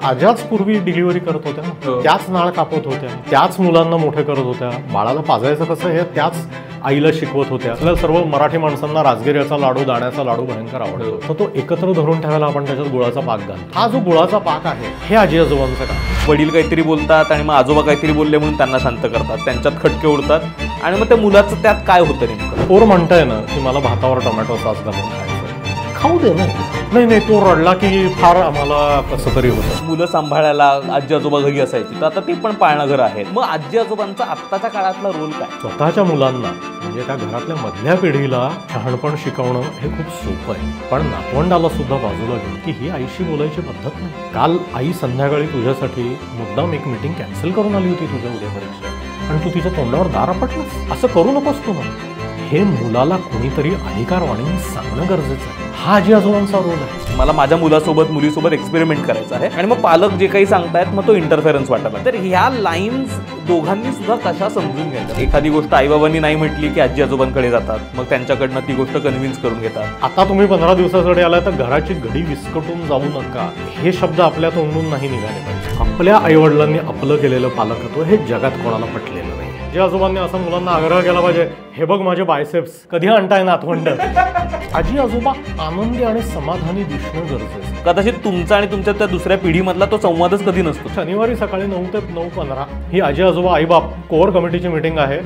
आज्याच पूर्वी डिलिव्हरी करत होत्या ना, त्याच नाळ कापत होत्या, त्याच मुलांना मोठे करत होत्या. बाळाला पाजायचं कसं हे त्याच आईला शिकवत होत्या. आपल्या सर्व मराठी माणसांना राजगिऱ्याचा लाडू, दाण्याचा लाडू भयंकर आवडतो. तर तो एकत्र धरून ठेवायला आपण त्याच्यात गुळाचा पाक घालतो. हा जो गुळाचा पाक आहे हे आजी आजोबांचं काम. वडील काहीतरी बोलतात आणि मग आजोबा काहीतरी बोलले म्हणून त्यांना शांत करतात, त्यांच्यात खटके उडतात आणि मग त्या मुलाचं त्यात काय होतं नेमकं. पोर म्हणताय ना की मला भातावर टोमॅटो सॉस घालून खायचं, खाऊ दे ना. नाही तो रडला की फार आम्हाला कसं तरी होतं. मुलं सांभाळायला आजी आजोबा घरी असायची, तर आता ते पण पाळणं घर आहेत. मग आजी आजोबांचा आत्ताच्या काळातला रोल काय. स्वतःच्या मुलांना म्हणजे त्या घरातल्या मधल्या पिढीला शहाणपण शिकवणं हे खूप सोपं आहे, पण नातवंडाला सुद्धा बाजूला घेऊन की ही आईशी बोलायची पद्धत नाही. काल आई संध्याकाळी तुझ्यासाठी मुद्दाम एक मीटिंग कॅन्सल करून आली होती तुझ्या उद्या परीक्षा, आणि तू तिच्या तोंडावर दार आपटलंस. असं करू नकोस तू. हे मुलाला कोणीतरी अधिकारवाणीने सांगणं गरजेचं आहे. हा आजी आजोबांचा रोल आहे. मला माझ्या मुलासोबत मुलीसोबत एक्सपेरिमेंट करायचा आहे आणि मग पालक जे काही सांगतायत मग तो इंटरफेरन्स वाटला. तर ह्या लाईन्स दोघांनी सुद्धा कशा समजून घ्यायच्या. एखादी गोष्ट आईबाबांनी नाही म्हटली की आजी आजोबांकडे जातात, मग त्यांच्याकडनं ती गोष्ट कन्व्हिन्स करून घेतात. आता तुम्ही 15 दिवसासाठी आला तर घराची घडी विस्कटून जाऊ नका, हे शब्द आपल्या तोंडून नाही निघाले पाहिजे. आपल्या आईवडिलांनी आपलं केलेलं पालकत्व हे जगात कोणाला पटलेलं नाही. आजी आजोबांनी असं मुलांना आग्रह केला पाहिजे, हे बघ माझे बायसेप्स, कधी आणताय नातवंड. आजी आजोबा आनंदी आणि समाधानी दिसणं गरजेचं. कदाचित तुमचा आणि तुमच्या त्या दुसऱ्या पिढीमधला तो संवादच कधी नसतो. शनिवारी सकाळी 9 ते 9:15 ही आजी आजोबा आई बाप कोर कमिटीची मीटिंग आहे,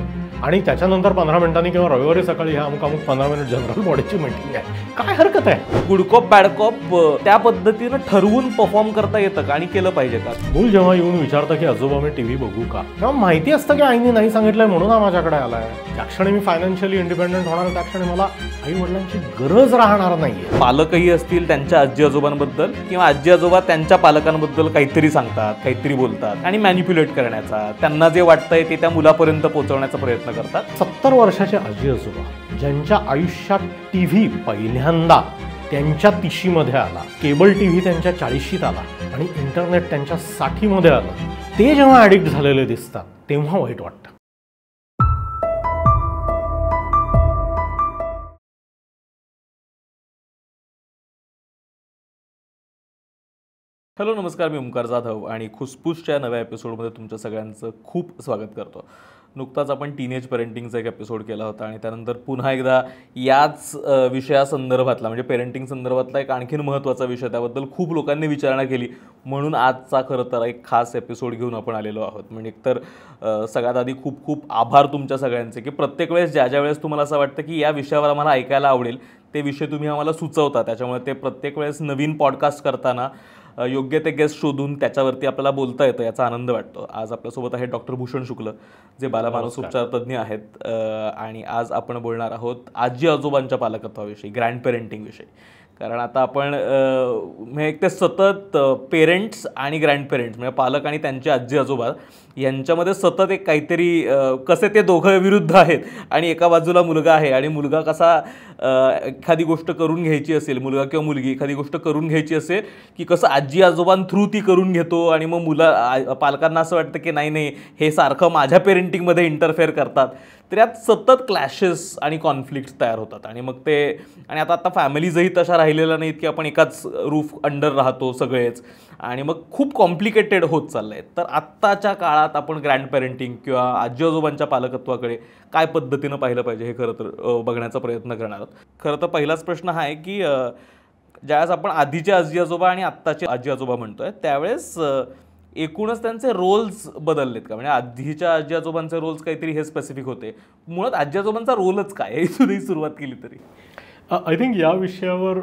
आणि त्याच्यानंतर 15 मिनिटांनी किंवा रविवारी सकाळी ह्या अमुक 15 मिनिट जनरल बॉडीची मीटिंग आहे. काय हरकत आहे. गुड कॉप बॅड कॉप त्या पद्धतीनं ठरवून परफॉर्म करता येतं का आणि केलं पाहिजे का. मूल जेव्हा येऊन विचारतं की आजोबा मी टीव्ही बघू का, तेव्हा माहिती असतं की आईने नाही सांगितलंय म्हणून हा माझ्याकडे आलाय. ज्या क्षणी मी फायनान्शियली इंडिपेंडेंट होणार त्या क्षणी मला आई वडिलांची गरज राहणार नाहीये. पालकही असतील त्यांच्या आजी आजोबांबद्दल किंवा आजी आजोबा त्यांच्या पालकांबद्दल काहीतरी सांगतात, काहीतरी बोलतात आणि मॅनिप्युलेट करण्याचा, त्यांना जे वाटतंय ते त्या मुलापर्यंत पोहोचवण्याचा प्रयत्न करतात. 70 वर्षाचे आजी आजोबा ज्यांच्या आयुष्यात टीव्ही पहिल्यांदा त्यांच्या 30मध्ये आला, केबल टीव्ही त्यांच्या 40शीत आला आणि इंटरनेट त्यांच्या 60मध्ये आलं, ते जेव्हा ॲडिक्ट झालेले दिसतात तेव्हा वाईट वाटतं. हॅलो नमस्कार, मी ओंकार जाधव आणि खुसपूसच्या नव्या एपिसोडमध्ये तुमच्या सगळ्यांचं खूप स्वागत करतो. नुकताच आपण टीनेज पेरेंटिंगचा एक एपिसोड केला होता आणि त्यानंतर पुन्हा एकदा याच विषयासंदर्भातला म्हणजे पेरेंटिंग संदर्भातला एक आणखीन महत्त्वाचा विषय, त्याबद्दल खूप लोकांनी विचारणा केली म्हणून आजचा खरं तर एक खास एपिसोड घेऊन आपण आलेलो आहोत. म्हणजे एकतर सगळ्यात आधी खूप खूप आभार तुमच्या सगळ्यांचे की प्रत्येक वेळेस ज्या वेळेस तुम्हाला असं वाटतं की या विषयावर आम्हाला ऐकायला आवडेल ते विषय तुम्ही आम्हाला सुचवता. त्याच्यामुळे ते प्रत्येक वेळेस नवीन पॉडकास्ट करताना योग्य ते गेस्ट शोधून त्याच्यावरती आपल्याला बोलता येतं, याचा आनंद वाटतो. आज आपल्यासोबत आहे डॉक्टर भूषण शुक्ल, जे बालमानसोपचार तज्ज्ञ आहेत, आणि आज आपण बोलणार आहोत आजी आजोबांच्या पालकत्वाविषयी, ग्रँड पेरेंटिंग विषयी. कारण आता आपण म्हणजे एक ते सतत पेरेंट्स आणि ग्रँड पेरेंट्स म्हणजे पालक आणि त्यांचे आजी आजोबा यांच्यामध्ये सतत एक काहीतरी कसे ते दोघं विरुद्ध आहेत आणि एका बाजूला मुलगा आहे आणि मुलगा कसा एखादी गोष्ट करून घ्यायची असेल, मुलगा किंवा मुलगी एखादी गोष्ट करून घ्यायची असेल की कसं आजी आजोबांथ्रू ती करून घेतो आणि मग पालकांना असं वाटतं की नाही हे सारखं माझ्या पेरेंटिंगमध्ये इंटरफेअर करतात. तर यात सतत क्लॅशेस आणि कॉन्फ्लिक्ट्स तयार होतात आणि मग ते आणि आता फॅमिलीजही तशा राहिलेल्या नाहीत की आपण एकाच रूफ अंडर राहतो सगळेच, आणि मग खूप कॉम्प्लिकेटेड होत चाललं आहे. तर आत्ताच्या काळात आपण ग्रँड पेरेंटिंग किंवा आजी आजोबांच्या पालकत्वाकडे काय पद्धतीनं पाहिलं पाहिजे हे खरं तर बघण्याचा प्रयत्न करणार आहोत. खरं तर पहिलाच प्रश्न हा आहे की ज्यावेळेस आपण आधीचे आजी आजोबा आणि आत्ताचे आजी आजोबा म्हणतोय त्यावेळेस एकूणच त्यांचे रोल्स बदललेत का. म्हणजे आधीच्या आजी आजोबांचे रोल्स काहीतरी हे स्पेसिफिक होते, मुळात आजी आजोबांचा रोलच काय हे सुद्धा सुरुवात केली तरी. आय थिंक या विषयावर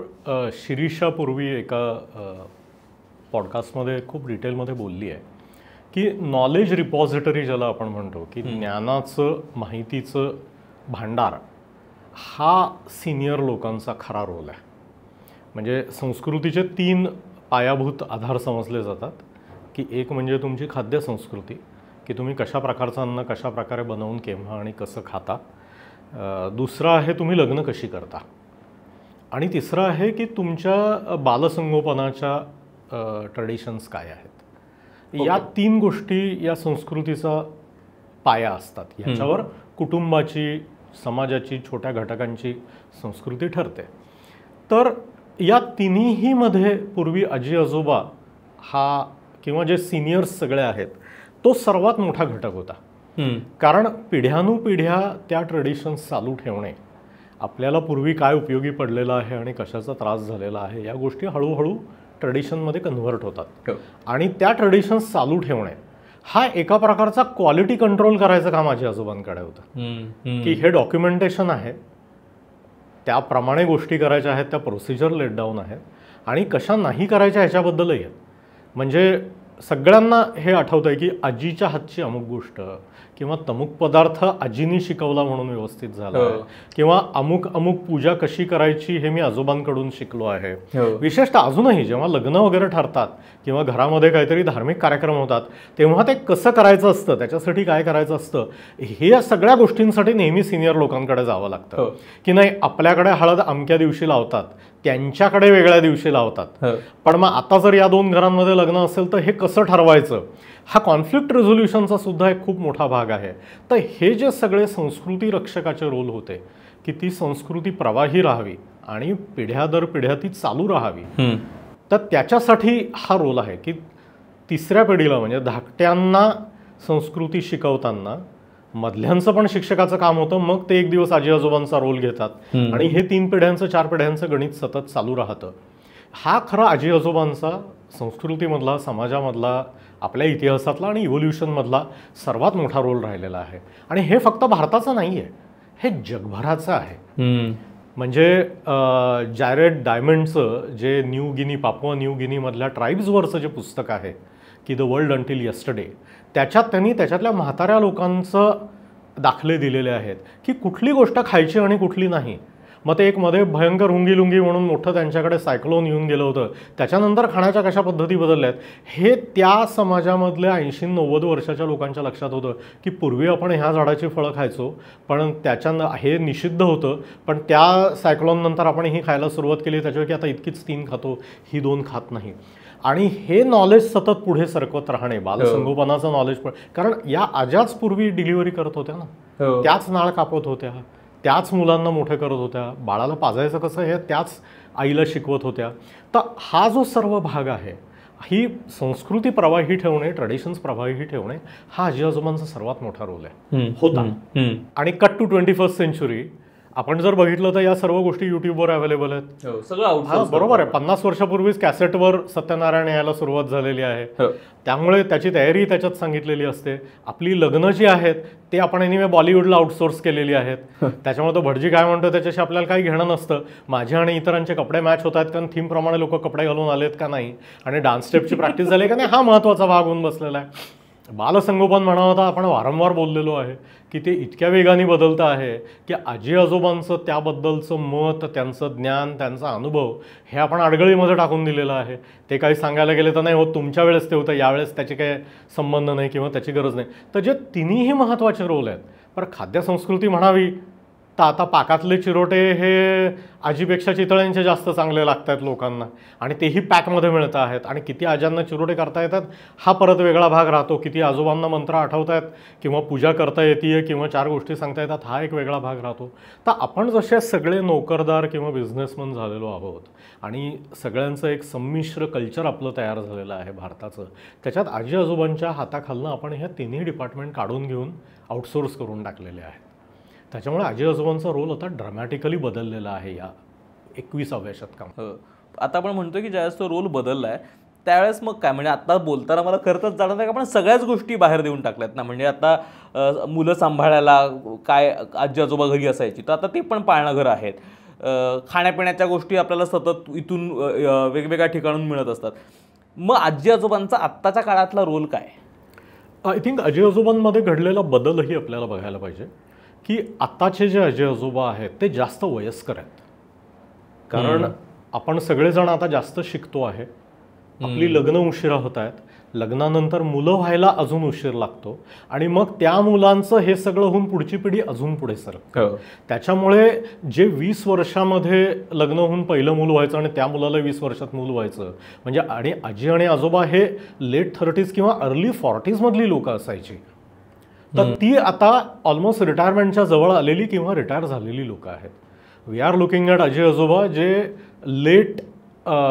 शिरीषापूर्वी एका पॉडकास्टमध्ये खूप डिटेलमध्ये बोलली आहे की नॉलेज रिपॉझिटरी ज्याला आपण म्हणतो की ज्ञानाचं माहितीचं भांडार हा सिनियर लोकांचा खरा रोल आहे. म्हणजे संस्कृतीचे 3 पायाभूत आधार समजले जातात की एक म्हणजे तुमची खाद्य संस्कृती, की तुम्ही कशा प्रकारचं अन्न कशा प्रकारे बनवून केव्हा आणि कसं खाता. दुसरं आहे तुम्ही लग्न कशी करता, आणि तिसरं आहे की तुमच्या बालसंगोपनाच्या ट्रेडिशन्स काय आहेत. या 3 गोष्टी या संस्कृतीचा पाया असतात. ह्याच्यावर कुटुंबाची, समाजाची, छोट्या घटकांची संस्कृती ठरते. तर या तिन्हीमध्ये पूर्वी आजी आजोबा हा किंवा जे सिनियर्स सगळे आहेत तो सर्वात मोठा घटक होता. कारण पिढ्यानुपिढ्या त्या ट्रेडिशन्स चालू ठेवणे, आपल्याला पूर्वी काय उपयोगी पडलेलं आहे आणि कशाचा त्रास झालेला आहे या गोष्टी हळूहळू ट्रेडिशनमध्ये कन्व्हर्ट होतात. आणि त्या ट्रेडिशन्स चालू ठेवणे हा एका प्रकारचा क्वालिटी कंट्रोल करायचं काम आजी आजोबांकडे होतं. की हे डॉक्युमेंटेशन आहे, त्याप्रमाणे गोष्टी करायच्या आहेत, त्या प्रोसिजर लेट डाऊन आहेत आणि कशा नाही करायच्या ह्याच्याबद्दलही आहेत. म्हणजे सगळ्यांना हे आठवतं आहे की आजीच्या हातची अमुक गोष्ट किंवा तमुक पदार्थ आजीनी शिकवला म्हणून व्यवस्थित झाला, किंवा अमुक अमुक पूजा कशी करायची हे मी आजोबांकडून शिकलो आहे. विशेषतः अजूनही जेव्हा लग्न वगैरे ठरतात किंवा घरामध्ये काहीतरी धार्मिक कार्यक्रम होतात तेव्हा ते कसं करायचं असतं, त्याच्यासाठी काय करायचं असतं, हे या सगळ्या गोष्टींसाठी नेहमी सिनियर लोकांकडे जावं लागतं. की नाही आपल्याकडे हळद अमक्या दिवशी लावतात, त्यांच्याकडे वेगळ्या दिवशी लावतात, पण मग आता जर या दोन घरांमध्ये लग्न असेल तर हे कसं ठरवायचं, हा कॉन्फ्लिक्ट रेझोल्युशनचा सुद्धा एक खूप मोठा भाग आहे. तर हे जे सगळे संस्कृती रक्षकाचे रोल होते की ती संस्कृती प्रवाही राहावी आणि पिढ्या दर पिढ्या ती चालू राहावी, तर त्याच्यासाठी हा रोल आहे की तिसऱ्या पिढीला म्हणजे धाकट्यांना संस्कृती शिकवताना मधल्यांचं पण शिक्षकाचं काम होतं. मग ते एक दिवस आजी आजोबांचा रोल घेतात आणि हे 3 पिढ्यांचं 4 पिढ्यांचं गणित सतत चालू राहतं. हा खरा आजी आजोबांचा संस्कृतीमधला, समाजामधला, आपल्या इतिहासातला आणि इव्होल्युशनमधला सर्वात मोठा रोल राहिलेला आहे. आणि हे फक्त भारताचं नाही आहे, हे जगभराचं आहे. म्हणजे जॅरेड डायमंडचं जे न्यू गिनी, पापुआ न्यू गिनीमधल्या ट्राईब्सवरचं जे पुस्तक आहे की द वर्ल्ड अंटिल यस्टरडे, त्याच्यात त्यांनी त्याच्यातल्या म्हाताऱ्या लोकांचं दाखले दिलेले आहेत की कुठली गोष्ट खायची आणि कुठली नाही. मग ते एक मध्ये भयंकर हुंगी लुंगी म्हणून मोठं त्यांच्याकडे सायक्लोन येऊन गेलं होतं, त्याच्यानंतर खाण्याच्या कशा पद्धती बदलल्या आहेत हे त्या समाजामधल्या 80-90 वर्षाच्या लोकांच्या लक्षात होतं की पूर्वी आपण ह्या झाडाची फळं खायचो पण त्याच्यानं हे निषिद्ध होतं, पण त्या सायक्लोननंतर आपण ही खायला सुरुवात केली, त्याच्यापैकी आता इतकीच 3 खातो, ही 2 खात नाही. आणि हे नॉलेज सतत पुढे सरकत राहणे, बालसंगोपनाचं नॉलेज पण, कारण या आज्याच पूर्वी डिलिव्हरी करत होत्या ना, त्याच नाळ कापत होत्या, त्याच मुलांना मोठे करत होत्या, बाळाला पाजायचं कसं हे त्याच आईला शिकवत होत्या. तर हा जो सर्व भाग आहे, ही संस्कृती प्रवाही ठेवणे, ट्रेडिशन्स प्रवाही ठेवणे, हा आजी आजोबांचा सर्वात मोठा रोल आहे होता. आणि कट टू 21st सेंचुरी आपण जर बघितलं तर या सर्व गोष्टी युट्यूबवर अवेलेबल आहेत. सगळं बरोबर आहे. 50 वर्षापूर्वीच कॅसेटवर सत्यनारायण यायला सुरुवात झालेली आहे, त्यामुळे त्याची तयारी त्याच्यात सांगितलेली असते. आपली लग्न जी आहेत ते आपण एनिवे बॉलिवूडला आउटसोर्स केलेली आहेत, त्याच्यामुळे तो भटजी काय म्हणतो त्याच्याशी आपल्याला काही घेणं नसतं. माझे आणि इतरांचे कपडे मॅच होत आहेत कारण थीमप्रमाणे लोक कपडे घालून आलेत का नाही आणि डान्स स्टेपची प्रॅक्टिस झाली का नाही, हा महत्त्वाचा भाग होऊन बसलेला आहे. बालसंगोपन म्हणा होता आपण वारंवार बोललेलो आहे की ते इतक्या वेगाने बदलतं आहे की आजी आजोबांचं त्याबद्दलचं मत, त्यांचं ज्ञान, त्यांचा अनुभव हे आपण अडगळीमध्ये टाकून दिलेलं आहे. ते काही सांगायला गेले तर नाही होत, तुमच्या वेळेस ते होतं, यावेळेस त्याचे काही संबंध नाही किंवा त्याची गरज नाही. तर जे तिन्हीही महत्त्वाचे रोल आहेत. पण खाद्यसंस्कृती म्हणावी तर आता पाकातले चिरोटे हे आजीपेक्षा चितळ्यांचे जास्त चांगले लागत आहेत लोकांना आणि तेही पॅकमध्ये मिळत आहेत. आणि किती आज्यांना चिरोटे करता येतात हा परत वेगळा भाग राहतो, किती आजोबांना मंत्र आठवत आहेत किंवा पूजा करता येते किंवा 4 गोष्टी सांगता येतात हा एक वेगळा भाग राहतो. तर आपण जसे सगळे नोकरदार किंवा बिझनेसमन झालेलो आहोत आणि सगळ्यांचं एक संमिश्र कल्चर आपलं तयार झालेलं आहे भारताचं, त्याच्यात आजी आजोबांच्या हाताखालनं आपण ह्या तिन्ही डिपार्टमेंट काढून घेऊन आउटसोर्स करून टाकलेले आहेत. त्याच्यामुळे आजी आजोबांचा रोल आता ड्रामॅटिकली बदललेला आहे या 21व्या शतकात. आता आपण म्हणतोय की ज्यावेळेस तो रोल बदलला आहे त्यावेळेस मग काय, म्हणजे आता बोलताना मला खरंच जाणवत आहे की आपण सगळ्याच गोष्टी बाहेर देऊन टाकल्यात ना. म्हणजे आता मुलं सांभाळायला काय आजी आजोबा घरी असायची तर आता ते पण पाळणाघरं आहेत. खाण्यापिण्याच्या गोष्टी आपल्याला सतत इथून वेगवेगळ्या ठिकाणून मिळत असतात. मग आजी आजोबांचा आत्ताच्या काळातला रोल काय? आय थिंक आजी आजोबांमध्ये घडलेला बदलही आपल्याला बघायला पाहिजे की आत्ताचे जे आजी आजोबा आहेत ते जास्त वयस्कर आहेत. कारण आपण सगळेजण आता जास्त शिकतो आहे, आपली लग्न उशिरा होत आहेत, लग्नानंतर मुलं व्हायला अजून उशीर लागतो आणि मग त्या मुलांचं हे सगळं होऊन पुढची पिढी अजून पुढे सरकते. त्याच्यामुळे जे 20 वर्षामध्ये लग्न होऊन पहिलं मूल व्हायचं आणि त्या मुलाला 20 वर्षात मूल व्हायचं म्हणजे, आणि आजी आणि आजोबा हे लेट 30s किंवा अर्ली 40s मधली लोकं असायची, तर ती आता ऑलमोस्ट रिटायरमेंटच्या जवळ आलेली किंवा रिटायर झालेली लोकं आहेत. वी आर लुकिंग ॲट आजी आजोबा जे लेट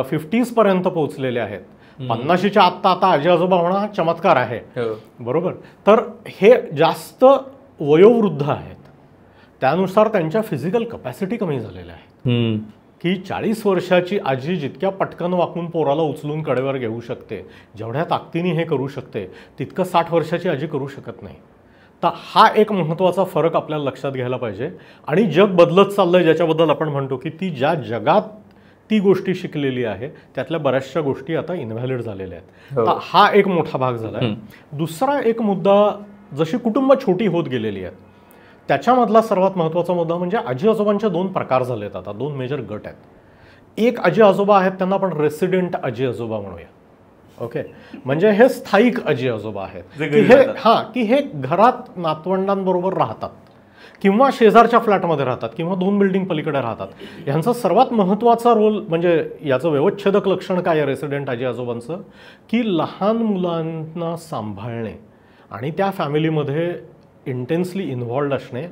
50s पर्यंत पोहोचलेले आहेत 50च्या आत्ता आता आजी आजोबा होणं हा चमत्कार आहे, हो. बरोबर. तर हे जास्त वयोवृद्ध आहेत, त्यानुसार त्यांच्या फिजिकल कपॅसिटी कमी झालेल्या आहेत. की 40 वर्षाची आजी जितक्या पटकन वाकून पोराला उचलून कडेवर घेऊ शकते, जेवढ्या ताकदीने हे करू शकते, तितकं 60 वर्षाची आजी करू शकत नाही. तर हा एक महत्त्वाचा फरक आपल्याला लक्षात घ्यायला पाहिजे. आणि जग बदलत चाललंय, ज्याच्याबद्दल आपण म्हणतो की ती ज्या जगात ती गोष्टी शिकलेली आहे त्यातल्या बऱ्याचशा गोष्टी आता इनव्हॅलिड झालेल्या आहेत. तर हा एक मोठा भाग झाला आहे. दुसरा एक मुद्दा, जशी कुटुंब छोटी होत गेलेली आहेत त्याच्यामधला सर्वात महत्त्वाचा मुद्दा म्हणजे आजी आजोबांचे 2 प्रकार झाले आहेत. आता 2 मेजर गट आहेत. एक आजी आजोबा आहेत, त्यांना आपण रेसिडेंट आजी आजोबा म्हणूया. ओके, म्हणजे हे स्थायिक आजी आजोबा आहेत की हे घरात नातवंडांबरोबर राहतात किंवा शेजारच्या फ्लॅटमध्ये राहतात किंवा 2 बिल्डिंग पलीकडे राहतात. यांचा सर्वात महत्त्वाचा रोल म्हणजे याचं व्यवच्छेदक लक्षण काय आहे रेसिडेंट आजी आजोबांचं, की लहान मुलांना सांभाळणे आणि त्या फॅमिलीमध्ये इंटेन्सली इन्व्हॉल्ड असणे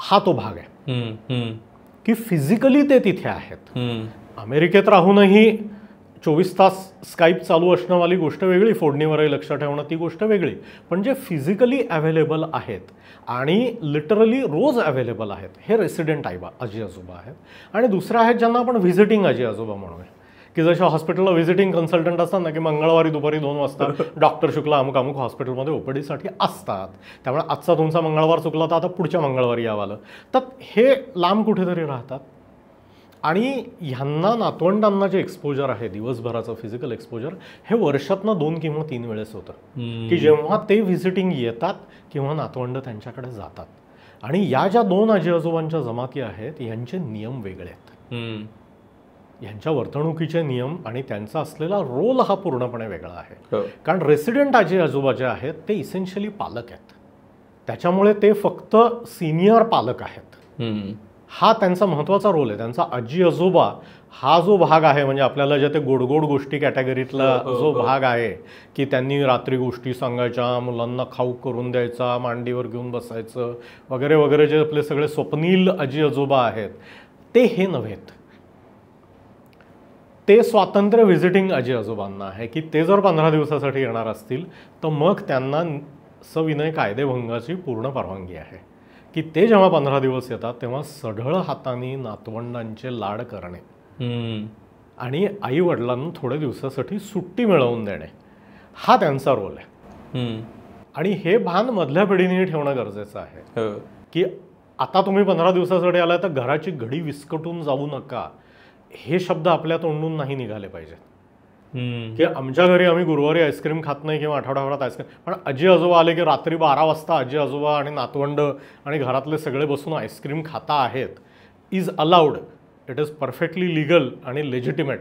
हा तो भाग आहे. की फिजिकली ते तिथे आहेत. अमेरिकेत राहूनही 24 तास स्काईप चालू असणंवाली गोष्ट वेगळी, फोडणीवरही लक्ष ठेवणं ती गोष्ट वेगळी, पण जे फिजिकली अवेलेबल आहेत आणि लिटरली रोज अवेलेबल आहेत हे रेसिडेंट आजी आजोबा आहेत. आणि दुसरे आहेत ज्यांना आपण व्हिजिटिंग आजी आजोबा म्हणूया, की जसे हॉस्पिटलला व्हिजिटिंग कन्सल्टंट असतात ना, की मंगळवारी दुपारी 2 वाजता डॉक्टर शुक्ला अमुक अमुक हॉस्पिटलमध्ये ओपीडीसाठी असतात, त्यामुळे आजचा तुमचा मंगळवार चुकला तर आता पुढच्या मंगळवारी यावं. तर हे लांब कुठेतरी राहतात. आणि ह्यांना नातवंडांना जे एक्सपोजर आहे दिवसभराचं फिजिकल एक्सपोजर हे वर्षातनं 2 किंवा 3 वेळेस होतं, की जेव्हा ते व्हिजिटिंग येतात किंवा नातवंड त्यांच्याकडे जातात. आणि या ज्या 2 आजी आजोबांच्या जमाती आहेत यांचे नियम वेगळे आहेत. यांच्या वर्तणुकीचे नियम आणि त्यांचा असलेला रोल हा पूर्णपणे वेगळा आहे. कारण रेसिडेंट आजी आजोबा जे आहेत ते इसेन्शियली पालक आहेत, त्याच्यामुळे ते फक्त सिनियर पालक आहेत. हा त्यांचा महत्त्वाचा रोल आहे. त्यांचा आजी आजोबा हा जो भाग आहे म्हणजे आपल्याला जे ते गोडगोड गोष्टी कॅटेगरीतला जो भाग आहे, की त्यांनी रात्री गोष्टी सांगायच्या, मुलांना खाऊ करून द्यायचा, मांडीवर घेऊन बसायचं वगैरे वगैरे, जे आपले सगळे स्वप्नील आजी आजोबा आहेत ते हे नव्हेत. ते स्वातंत्र्य व्हिजिटिंग आजी आजोबांना आहे, की ते जर 15 दिवसासाठी येणार असतील तर मग त्यांना सविनय कायदेभंगाची पूर्ण परवानगी आहे, की ते जेव्हा 15 दिवस येतात तेव्हा सढळ हाताने नातवंडांचे लाड करणे आणि आई वडिलांना थोड्या दिवसासाठी सुट्टी मिळवून देणे हा त्यांचा रोल आहे. आणि हे भान मधल्या पिढीने ठेवणं गरजेचं आहे, की आता तुम्ही 15 दिवसासाठी आला तर घराची घडी विस्कटून जाऊ नका, हे शब्द आपल्या तोंडून नाही निघाले पाहिजेत. की आमच्या घरी आम्ही गुरुवारी आईस्क्रीम खात नाही किंवा आठवड्याभरात आईस्क्रीम, पण आजी आजोबा आले की रात्री 12 वाजता आजी आजोबा आणि नातवंड आणि घरातले सगळे बसून आईस्क्रीम खाता आहेत, is allowed, it is perfectly legal आणि लेजिटिमेट.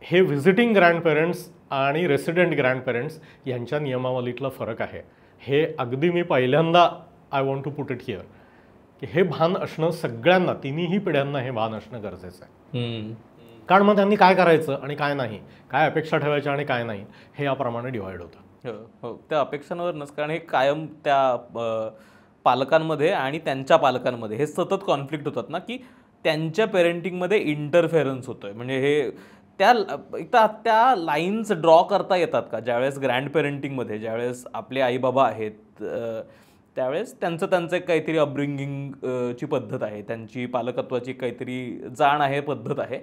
हे व्हिजिटिंग ग्रँडपेरेंट्स आणि रेसिडेंट ग्रँडपेरेंट्स यांच्या नियमावलीतला फरक आहे. हे अगदी मी पहिल्यांदा I want to put it here, की हे भान असणं सगळ्यांना, तिन्ही पिढ्यांना हे भान असणं गरजेचं आहे. कारण मग त्यांनी काय करायचं आणि काय नाही, काय अपेक्षा ठेवायच्या आणि काय नाही, हे याप्रमाणे डिवाइड होतं. हो, त्या अपेक्षांवरच, कारण हे कायम त्या पालकांमध्ये आणि त्यांच्या पालकांमध्ये हे सतत कॉन्फ्लिक्ट होतात ना, की त्यांच्या पेरेंटिंगमध्ये इंटरफेरन्स होतोय. म्हणजे हे त्या लाईन्स ड्रॉ करता येतात का, ज्यावेळेस ग्रँड पेरेंटिंगमध्ये ज्यावेळेस आपले आईबाबा आहेत त्यावेळेस त्यांचं एक काहीतरी अपब्रिंगिंगची पद्धत आहे, त्यांची पालकत्वाची काहीतरी जाण आहे, पद्धत आहे,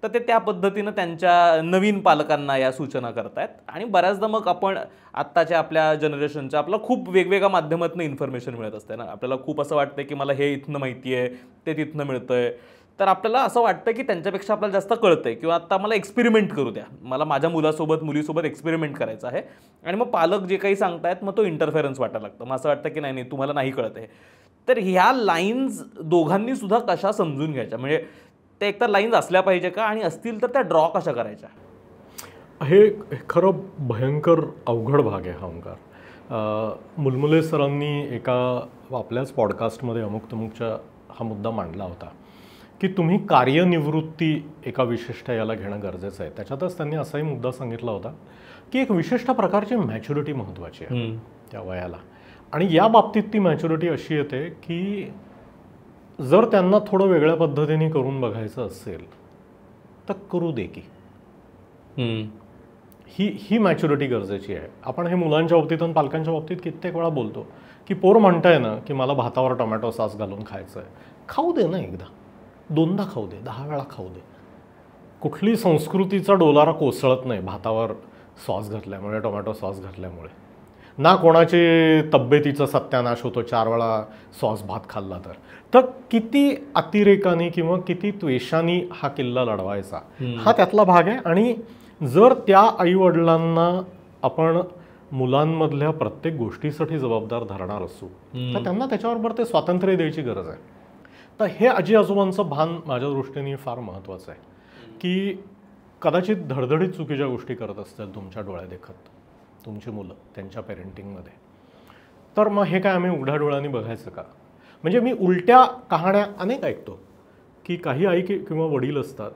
तर ते त्या पद्धतीनं त्यांच्या नवीन पालकांना या सूचना करतायत. आणि बऱ्याचदा मग आपण आत्ताच्या आपल्या जनरेशनच्या आपल्याला खूप वेगवेगळ्या माध्यमातून इन्फॉर्मेशन मिळत असते ना. आपल्याला खूप असं वाटतं की मला हे इथनं माहिती आहे, ते तिथनं मिळतंय, तर आपल्याला असं वाटतं की त्यांच्यापेक्षा आपल्याला जास्त कळतंय किंवा आता मला एक्सपेरिमेंट करू द्या, मला माझ्या मुलीसोबत एक्सपेरिमेंट करायचं आहे. आणि मग पालक जे काही सांगतायत मग तो इंटरफेरन्स वाटायला लागतं. मग असं वाटतं की नाही तुम्हाला नाही कळत आहे. तर ह्या लाईन्स दोघांनी सुद्धा कशा समजून घ्यायच्या, म्हणजे ते एकतर लाईन्स असल्या पाहिजे का, आणि असतील तर त्या ड्रॉ कशा करायच्या? हे खरं भयंकर अवघड भाग आहे हा ओंकार. मुलमुले सरांनी एका आपल्याच पॉडकास्टमध्ये अमुक तमुकच्या हा मुद्दा मांडला होता, की तुम्ही कार्यनिवृत्ती एका विशिष्ट याला घेणं गरजेचं आहे. त्याच्यातच त्यांनी असाही मुद्दा सांगितला होता की एक विशिष्ट प्रकारची मॅच्युरिटी महत्त्वाची आहे त्या वयाला. आणि या बाबतीत ती मॅच्युरिटी अशी येते की जर त्यांना थोडं वेगळ्या पद्धतीने करून बघायचं असेल तर करू दे की. ही मॅच्युरिटी गरजेची आहे. आपण हे मुलांच्या बाबतीत आणि पालकांच्या बाबतीत कित्येक वेळा बोलतो की पोर म्हणतंय ना की मला भातावर टोमॅटो सॉस घालून खायचं आहे, खाऊ दे ना, एकदा दोनदा खाऊ दे, 10 वेळा खाऊ दे. कुठली संस्कृतीचा डोलारा कोसळत नाही भातावर सॉस घातल्यामुळे, टोमॅटो सॉस घातल्यामुळे. ना कोणाची तब्येतीचा सत्यानाश होतो 4 वेळा सॉस भात खाल्ला तर किती अतिरेकाने किंवा किती त्वेषाने हा किल्ला लढवायचा, हा त्यातला भाग आहे. आणि जर त्या आईवडिलांना आपण मुलांमधल्या प्रत्येक गोष्टीसाठी जबाबदार धरणार असू तर त्यांना त्याच्याबरोबर ते स्वातंत्र्य द्यायची गरज आहे. तर हे आजी आजोबांचं भान माझ्या दृष्टीने फार महत्त्वाचं आहे की कदाचित धडधडीत चुकीच्या गोष्टी करत असतील तुमच्या डोळ्यादेखत तुमची मुलं त्यांच्या पेरेंटिंगमध्ये, तर मग हे काय आम्ही उघड्या डोळ्यांनी बघायचं का? म्हणजे मी उलट्या कहाण्या अनेक ऐकतो की काही आई किंवा वडील असतात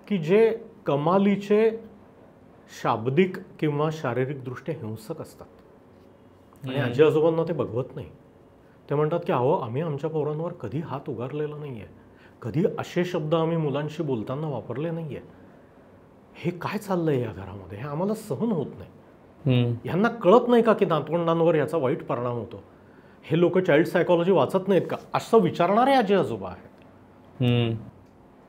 की जे कमालीचे शाब्दिक किंवा शारीरिकदृष्ट्या हिंसक असतात आणि आजी आजोबांना ते बघवत नाही. ते म्हणतात की अहो, आम्ही आमच्या पोरांवर कधी हात उगारलेला नाही आहे, कधी असे शब्द आम्ही मुलांशी बोलताना वापरले नाही आहे. हे काय चाललंय या घरामध्ये, हे आम्हाला सहन होत नाही. ह्यांना कळत नाही का की नातवंडांवर याचा वाईट परिणाम होतो? हे लोक चाइल्ड सायकोलॉजी वाचत नाहीत का? असं विचारणारे आजी आजोबा आहेत.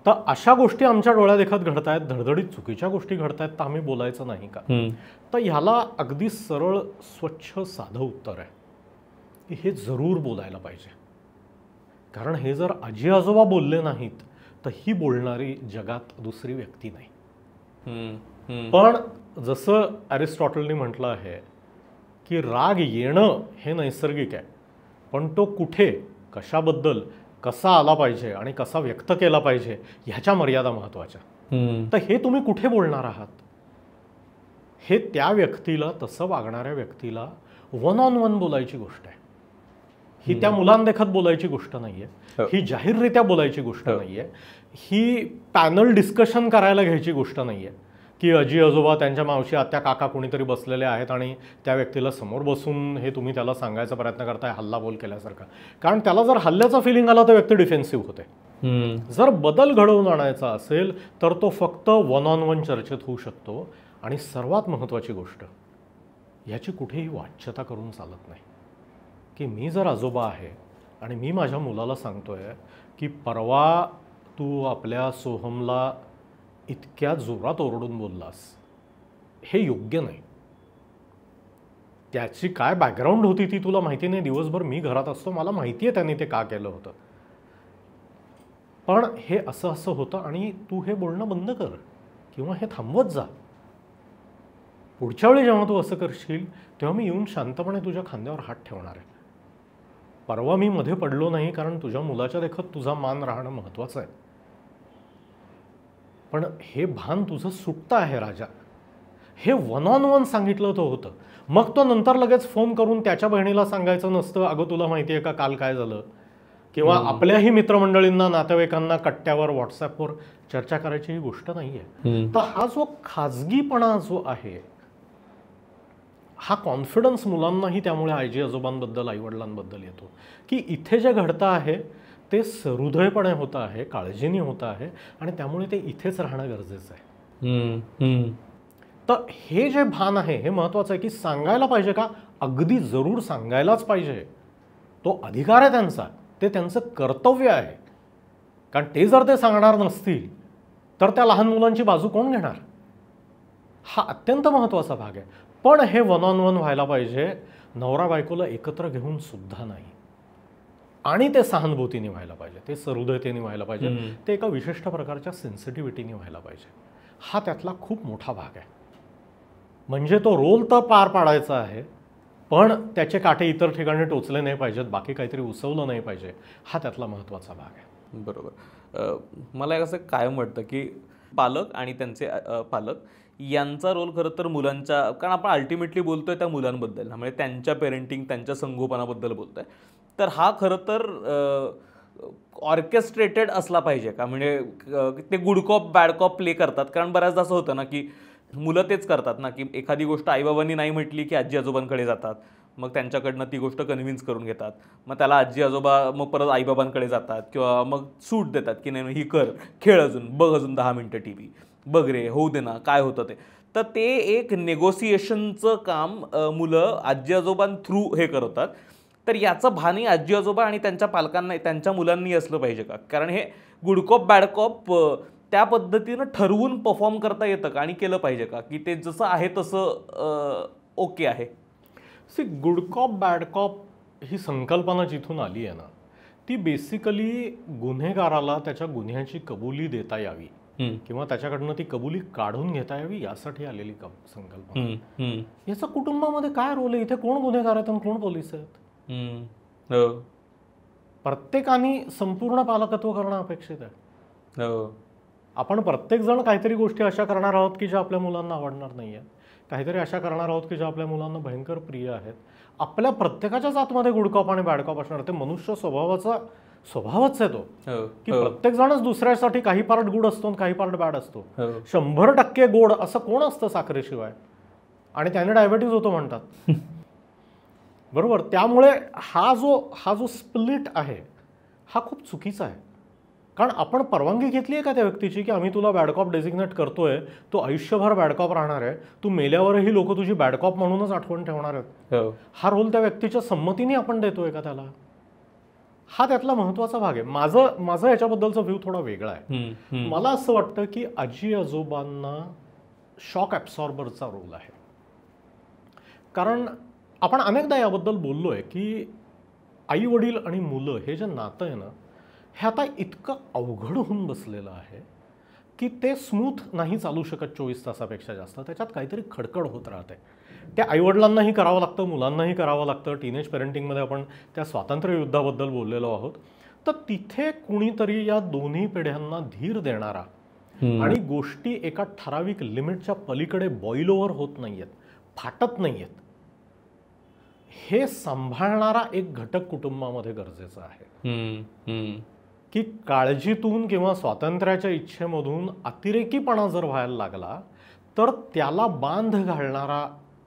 तर अशा गोष्टी आमच्या डोळ्यादेखत घडत आहेत, धडधडीत चुकीच्या गोष्टी घडत आहेत, तर आम्ही बोलायचं नाही का? तर ह्याला अगदी सरळ स्वच्छ साधं उत्तर आहे की हे जरूर बोलायला पाहिजे. कारण हे जर आजी आजोबा बोलले नाहीत तर ही बोलणारी जगात दुसरी व्यक्ती नाही. पण जसं अरिस्टॉटलनी म्हटलं आहे की राग येणं हे नैसर्गिक आहे, पण तो कुठे, कशाबद्दल, कसा आला पाहिजे आणि कसा व्यक्त केला पाहिजे ह्याच्या मर्यादा महत्त्वाच्या. तर हे तुम्ही कुठे बोलणार आहात, हे त्या व्यक्तीला, तसं वागणाऱ्या व्यक्तीला वन ऑन वन बोलायची गोष्ट आहे. ही त्या मुलांदेखत बोलायची गोष्ट नाही आहे, ही जाहीररित्या बोलायची गोष्ट नाही आहे, ही पॅनल डिस्कशन करायला घ्यायची गोष्ट नाही आहे की आजी आजोबा, त्यांच्या मावशी, आत्या, काका कोणीतरी बसलेले आहेत आणि त्या व्यक्तीला समोर बसून हे तुम्ही त्याला सांगायचा प्रयत्न करताय हल्ला बोल केल्यासारखा. कारण त्याला जर हल्ल्याचा फिलिंग आला तर व्यक्ती डिफेन्सिव्ह होते. जर बदल घडवून आणायचा असेल तर तो फक्त वन ऑन वन चर्चेत होऊ शकतो. आणि सर्वात महत्त्वाची गोष्ट, याची कुठेही वाच्यता करून चालत नाही की मी जर आजोबा आहे आणि मी माझ्या मुलाला सांगतोय की परवा तू आपल्या सोहमला इतक्या जोरात ओरडून बोललास, हे योग्य नाही. त्याची काय बॅकग्राऊंड होती ती तुला माहिती नाही. दिवसभर मी घरात असतो, मला माहिती आहे त्यांनी ते का केलं होतं, पण हे असं असं होतं आणि तू हे बोलणं बंद कर किंवा हे थांबवत जा. पुढच्या वेळी जेव्हा तू असं करशील तेव्हा मी येऊन शांतपणे तुझ्या खांद्यावर हात ठेवणार आहे. परवा मी मध्ये पडलो नाही कारण तुझ्या मुलाच्या देखत तुझा मान राहणं महत्त्वाचं आहे. पण हे भान तुझं सुटतं आहे राजा. हे वन ऑन वन सांगितलं तर होतं. मग तो नंतर लगेच फोन करून त्याच्या बहिणीला सांगायचं नसतं, अगं तुला माहिती आहे का काल काय झालं, किंवा आपल्याही मित्रमंडळींना, नातेवाईकांना कट्ट्यावर व्हॉट्सॲपवर चर्चा करायची ही गोष्ट नाही आहे. तर हा जो खाजगीपणा जो आहे, हा कॉन्फिडन्स मुलांनाही त्यामुळे आजी आजोबांबद्दल, आईवडिलांबद्दल येतो की इथे जे घडतं आहे ते सहृदयपणे होतं आहे, काळजीने होतं आहे आणि त्यामुळे ते इथेच राहणं गरजेचं आहे. तर हे जे भान आहे हे महत्त्वाचं आहे की सांगायला पाहिजे का? अगदी जरूर सांगायलाच पाहिजे. तो अधिकार आहे त्यांचा, ते त्यांचं कर्तव्य आहे. कारण ते जर ते सांगणार नसतील तर त्या लहान मुलांची बाजू कोण घेणार? हा अत्यंत महत्त्वाचा भाग आहे. पण हे वन ऑन वन व्हायला पाहिजे, नवरा बायकोला एकत्र घेऊन सुद्धा नाही. आणि ते सहानुभूतीने व्हायला पाहिजे, ते सहृदयतेने व्हायला पाहिजे, ते एका विशिष्ट प्रकारच्या सेन्सिटिव्हिटीने व्हायला पाहिजे. हा त्यातला खूप मोठा भाग आहे. म्हणजे तो रोल तर पार पाडायचा आहे, पण त्याचे काटे इतर ठिकाणी टोचले नाही पाहिजेत, बाकी काहीतरी उसवलं नाही पाहिजे. हा त्यातला महत्त्वाचा भाग आहे. बरोबर. मला असं कायम वाटतं की पालक आणि त्यांचे पालक यांचा रोल खरं तर मुलांच्या, कारण आपण अल्टिमेटली बोलतोय त्या मुलांबद्दल, म्हणजे त्यांच्या पेरेंटिंग, त्यांच्या संगोपनाबद्दल बोलतोय, तर हा खरं तर ऑर्केस्ट्रेटेड असला पाहिजे का? म्हणजे ते good cop bad cop play करतात. कारण बऱ्याचदा असं होतं ना की मुलं तेच करतात ना की एखादी गोष्ट आईबाबांनी नाही म्हटली की आजी आजोबांकडे जातात, मग त्यांच्याकडनं ती गोष्ट कन्व्हिन्स करून घेतात, मग त्याला आजी आजोबा मग परत आईबाबांकडे जातात किंवा मग सूट देतात की नाही ही कर, खेळ अजून, बघ अजून 10 मिनटं TV, बघ रे, होऊ दे ना, काय होतं ते. तर ते एक नेगोसिएशनचं काम मुलं आजी आजोबां थ्रू हे करतात. तर याचं भानही आजी आजोबा आणि त्यांच्या पालकांना त्यांच्या मुलांनी असलं पाहिजे का? कारण हे गुड कॉप बॅड कॉप त्या पद्धतीनं ठरवून परफॉर्म करता येतं का आणि केलं पाहिजे का, की ते जसं आहे तसं ओके आहे? गुड कॉप बॅड कॉप ही संकल्पना जिथून आली आहे ना, ती बेसिकली गुन्हेगाराला त्याच्या गुन्ह्याची कबुली देता यावी किंवा त्याच्याकडनं ती कबुली काढून घेता यावी यासाठी आलेली संकल्पना. याचा कुटुंबामध्ये काय रोल आहे? इथे कोण गुन्हेगार आहेत आणि कोण पोलीस आहेत? प्रत्येकाने संपूर्ण पालकत्व करणं अपेक्षित आहे. आपण प्रत्येक जण काहीतरी गोष्टी अशा करणार आहोत की ज्या आपल्या मुलांना आवडणार नाही आहेत, काहीतरी अशा करणार आहोत की ज्या आपल्या मुलांना भयंकर प्रिय आहेत. आपल्या प्रत्येकाच्याच आतमध्ये गुड कॉप आणि बॅड कॉप असणार. ते मनुष्य स्वभावच आहे तो, की प्रत्येक जणच दुसऱ्यासाठी काही पार्ट गुड असतो आणि काही पार्ट बॅड असतो. 100% गोड असं कोण असतं साखरेशिवाय? आणि त्याने डायबिटीज होतो म्हणतात. बरोबर. त्यामुळे हा जो स्प्लिट आहे हा खूप चुकीचा आहे. कारण आपण परवानगी घेतली आहे का त्या व्यक्तीची की आम्ही तुला बॅडकॉप डेझिग्नेट करतोय, तो आयुष्यभर बॅडकॉप राहणार आहे, तू मेल्यावरही लोक तुझी बॅडकॉप म्हणूनच आठवण ठेवणार आहेत? हा रोल त्या व्यक्तीच्या संमतीने आपण देतोय का त्याला? हा त्यातला महत्वाचा भाग आहे. माझं याच्याबद्दलचा व्ह्यू थोडा वेगळा आहे. मला असं वाटतं की आजी आजोबांना शॉक ॲब्सॉर्बरचा रोल आहे. कारण आपण अनेकदा याबद्दल बोललोय की आई वडील आणि मुलं हे जे नातं आहे ना, हे आता इतकं अवघड होऊन बसलेलं आहे की ते स्मूथ नाही चालू शकत 24 तासापेक्षा जास्त. त्याच्यात काहीतरी खडखड होत राहते. ते आईवडिलांनाही करावं लागतं, मुलांनाही करावं लागतं. टीनेज पेरेंटिंगमध्ये आपण त्या स्वातंत्र्य युद्धाबद्दल बोललेलो आहोत. तर तिथे कुणीतरी या दोन्ही पिढ्यांना धीर देणारा आणि गोष्टी एका ठराविक लिमिटच्या पलीकडे बॉईल ओव्हर होत नाहीयेत, फाटत नाहीयेत, हे सांभाळणारा एक घटक कुटुंबामध्ये गरजेचा आहे. की काळजीतून किंवा स्वातंत्र्याच्या इच्छेमधून अतिरेकीपणा जर व्हायला लागला तर त्याला बांध घालणारा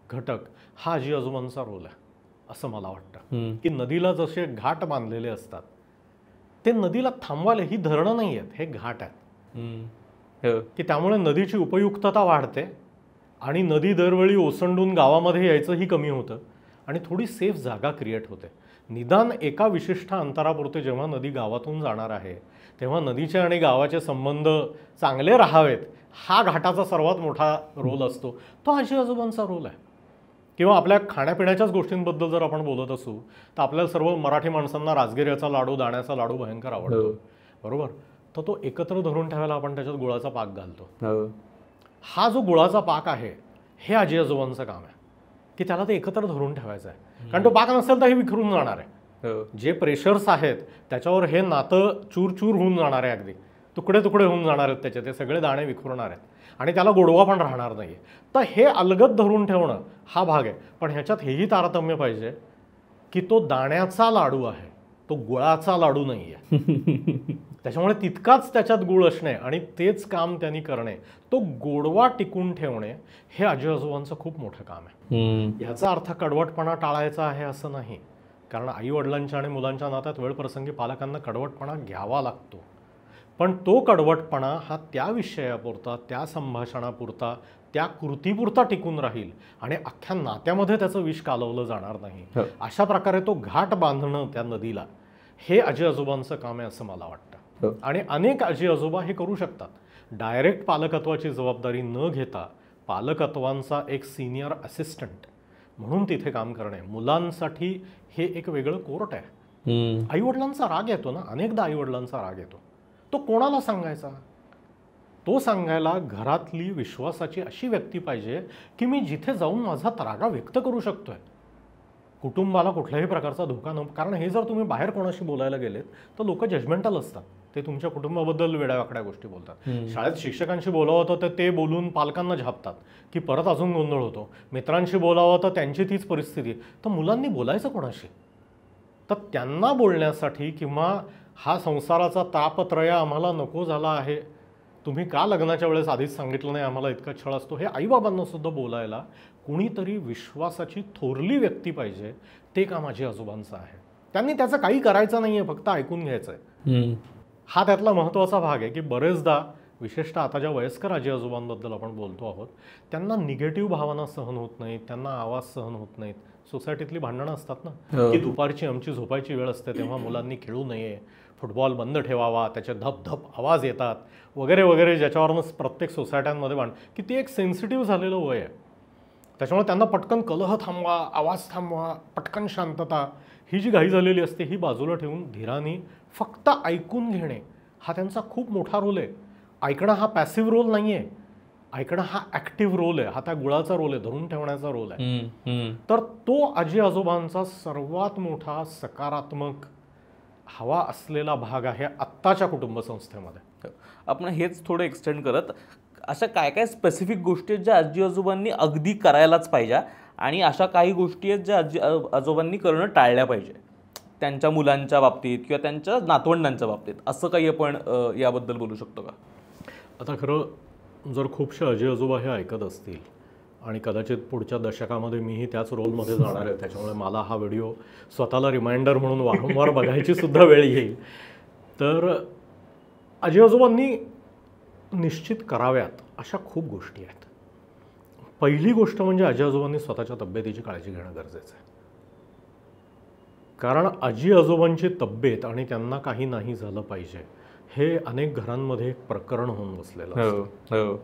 घटक हा आजी आजोबांचा रोल आहे असं मला वाटतं. की नदीला जसे घाट बांधलेले असतात, ते नदीला थांबवायला ही धरणं नाही आहेत, हे घाट आहेत. की त्यामुळे नदीची उपयुक्तता वाढते आणि नदी दरवेळी ओसंडून गावामध्ये यायचंही कमी होतं आणि थोडी सेफ जागा क्रिएट होते. निदान एका विशिष्ट अंतरापुरते जेव्हा नदी गावातून जाणार आहे तेव्हा नदीचे आणि गावाचे संबंध चांगले राहावेत, हा घाटाचा सर्वात मोठा रोल असतो. तो आजी आजोबांचा रोल आहे. किंवा आपल्या खाण्यापिण्याच्याच गोष्टींबद्दल जर आपण बोलत असू तर आपल्याला सर्व मराठी माणसांना राजगिऱ्याचा लाडू, दाण्याचा लाडू भयंकर आवडतो, बरोबर. तर तो एकत्र धरून ठेवायला आपण त्याच्यात गुळाचा पाक घालतो. हा जो गुळाचा पाक आहे हे आजी आजोबांचं काम आहे की त्याला ते एकत्र धरून ठेवायचं आहे. कारण तो पाक नसेल तर हे विखरून जाणार आहे. जे प्रेशर्स आहेत त्याच्यावर हे नातं चूर होऊन जाणार आहे, अगदी तुकडे तुकडे होऊन जाणार आहेत त्याचे, ते सगळे दाणे विखुरणार आहेत आणि त्याला गोडवा पण राहणार नाही. तर हे अलगद धरून ठेवणं हा भाग आहे. पण ह्याच्यात हेही तारतम्य पाहिजे की तो दाण्याचा लाडू आहे, तो गुळाचा लाडू नाही आहे. त्याच्यामुळे तितकाच त्याच्यात गुळ असणे आणि तेच काम त्यांनी करणे, तो गोडवा टिकून ठेवणे, हे आजी आजोबांचं खूप मोठं काम आहे. ह्याचा अर्थ कडवटपणा टाळायचा आहे असं नाही. कारण आई वडिलांच्या आणि मुलांच्या नात्यात वेळप्रसंगी पालकांना कडवटपणा घ्यावा लागतो. पण तो कडवटपणा हा त्या विषयापुरता, त्या संभाषणापुरता, त्या कृतीपुरता टिकून राहील आणि अख्ख्या नात्यामध्ये त्याचं विष कालवलं जाणार नाही. अशा प्रकारे तो घाट बांधणं त्या नदीला, हे आजी आजोबांचं काम आहे असं मला वाटतं. आणि अनेक आजी आजोबा हे करू शकतात. डायरेक्ट पालकत्वाची जबाबदारी न घेता पालकत्वांचा एक सिनियर असिस्टंट म्हणून तिथे काम करणे, मुलांसाठी हे एक वेगळं कोर्ट आहे. आईवडिलांचा राग येतो ना, अनेकदा आईवडिलांचा राग येतो. तो कोणाला सांगायचा? तो सांगायला घरातली विश्वासाची अशी व्यक्ती पाहिजे की मी जिथे जाऊन माझा त्रागा व्यक्त करू शकतोय, कुटुंबाला कुठल्याही प्रकारचा धोका न. कारण हे जर तुम्ही बाहेर कोणाशी बोलायला गेलेत तर लोक जजमेंटल असतात. ते तुमच्या कुटुंबाबद्दल वेड्यावाकड्या गोष्टी बोलतात. शाळेत शिक्षकांशी बोलावं होतं तर ते बोलून पालकांना झापतात की परत अजून गोंधळ होतो. मित्रांशी बोलावं तर त्यांची तीच परिस्थिती. तर मुलांनी बोलायचं कोणाशी? तर त्यांना बोलण्यासाठी किंवा हा संसाराचा तापत्रया आम्हाला नको झाला आहे, तुम्ही का लग्नाच्या वेळेस आधीच सांगितलं नाही, आम्हाला इतका छळ असतो, हे आईबाबांना सुद्धा बोलायला कुणीतरी विश्वासाची थोरली व्यक्ती पाहिजे. ते काम आजी आजोबांचं आहे. त्यांनी त्याचं काही करायचं नाहीये, फक्त ऐकून घ्यायचं आहे. हा त्यातला महत्त्वाचा भाग आहे की बरेचदा विशेषतः आता ज्या वयस्कर आजी आजोबांबद्दल आपण बोलतो आहोत, त्यांना निगेटिव्ह भावना सहन होत नाहीत, त्यांना आवाज सहन होत नाहीत. सोसायटीतली भांडणं असतात ना, की दुपारची आमची झोपायची वेळ असते तेव्हा मुलांनी खेळू नये, फुटबॉल बंद ठेवावा, त्याचे धपधप आवाज येतात वगैरे वगैरे, ज्याच्यावरनं प्रत्येक सोसायट्यांमध्ये की ती एक सेन्सिटिव्ह झालेलं वय आहे. त्याच्यामुळे त्यांना पटकन कलह थांबवा, आवाज थांबवा, पटकन शांतता, ही जी घाई झालेली असते ही बाजूला ठेवून धीराने फक्त ऐकून घेणे हा त्यांचा खूप मोठा रोल आहे. ऐकणं हा पॅसिव्ह रोल नाही आहे, ऐकणं हा ॲक्टिव्ह रोल आहे, हा त्या गुळाचा रोल आहे, धरून ठेवण्याचा रोल आहे. तर तो आजी आजोबांचा सर्वात मोठा सकारात्मक हवा असलेला भाग आहे आत्ताच्या कुटुंब संस्थेमध्ये. आपण हेच थोडं एक्सटेंड करत, अशा काय काय स्पेसिफिक गोष्टी आहेत ज्या आजी आजोबांनी अगदी करायलाच पाहिजे आणि अशा काही गोष्टी आहेत ज्या आजी आजोबांनी करणं टाळल्या पाहिजे त्यांच्या मुलांच्या बाबतीत किंवा त्यांच्या नातवंडांच्या बाबतीत, असं काही आपण याबद्दल बोलू शकतो का? आता खरं जर खूपशे आजी आजोबा हे ऐकत असतील आणि कदाचित पुढच्या दशकामध्ये मीही त्याच रोलमध्ये जाणार आहे, त्याच्यामुळे मला हा व्हिडिओ स्वतःला रिमाइंडर म्हणून वारंवार बघायची सुद्धा वेळ येईल. तर आजी आजोबांनी निश्चित कराव्यात अशा खूप गोष्टी आहेत. पहिली गोष्ट म्हणजे आजी आजोबांनी स्वतःच्या तब्येतीची काळजी घेणं गरजेचं आहे. कारण आजी आजोबांची तब्येत आणि त्यांना काही नाही झालं पाहिजे हे अनेक घरांमध्ये एक प्रकरण होऊन बसलेलं असतं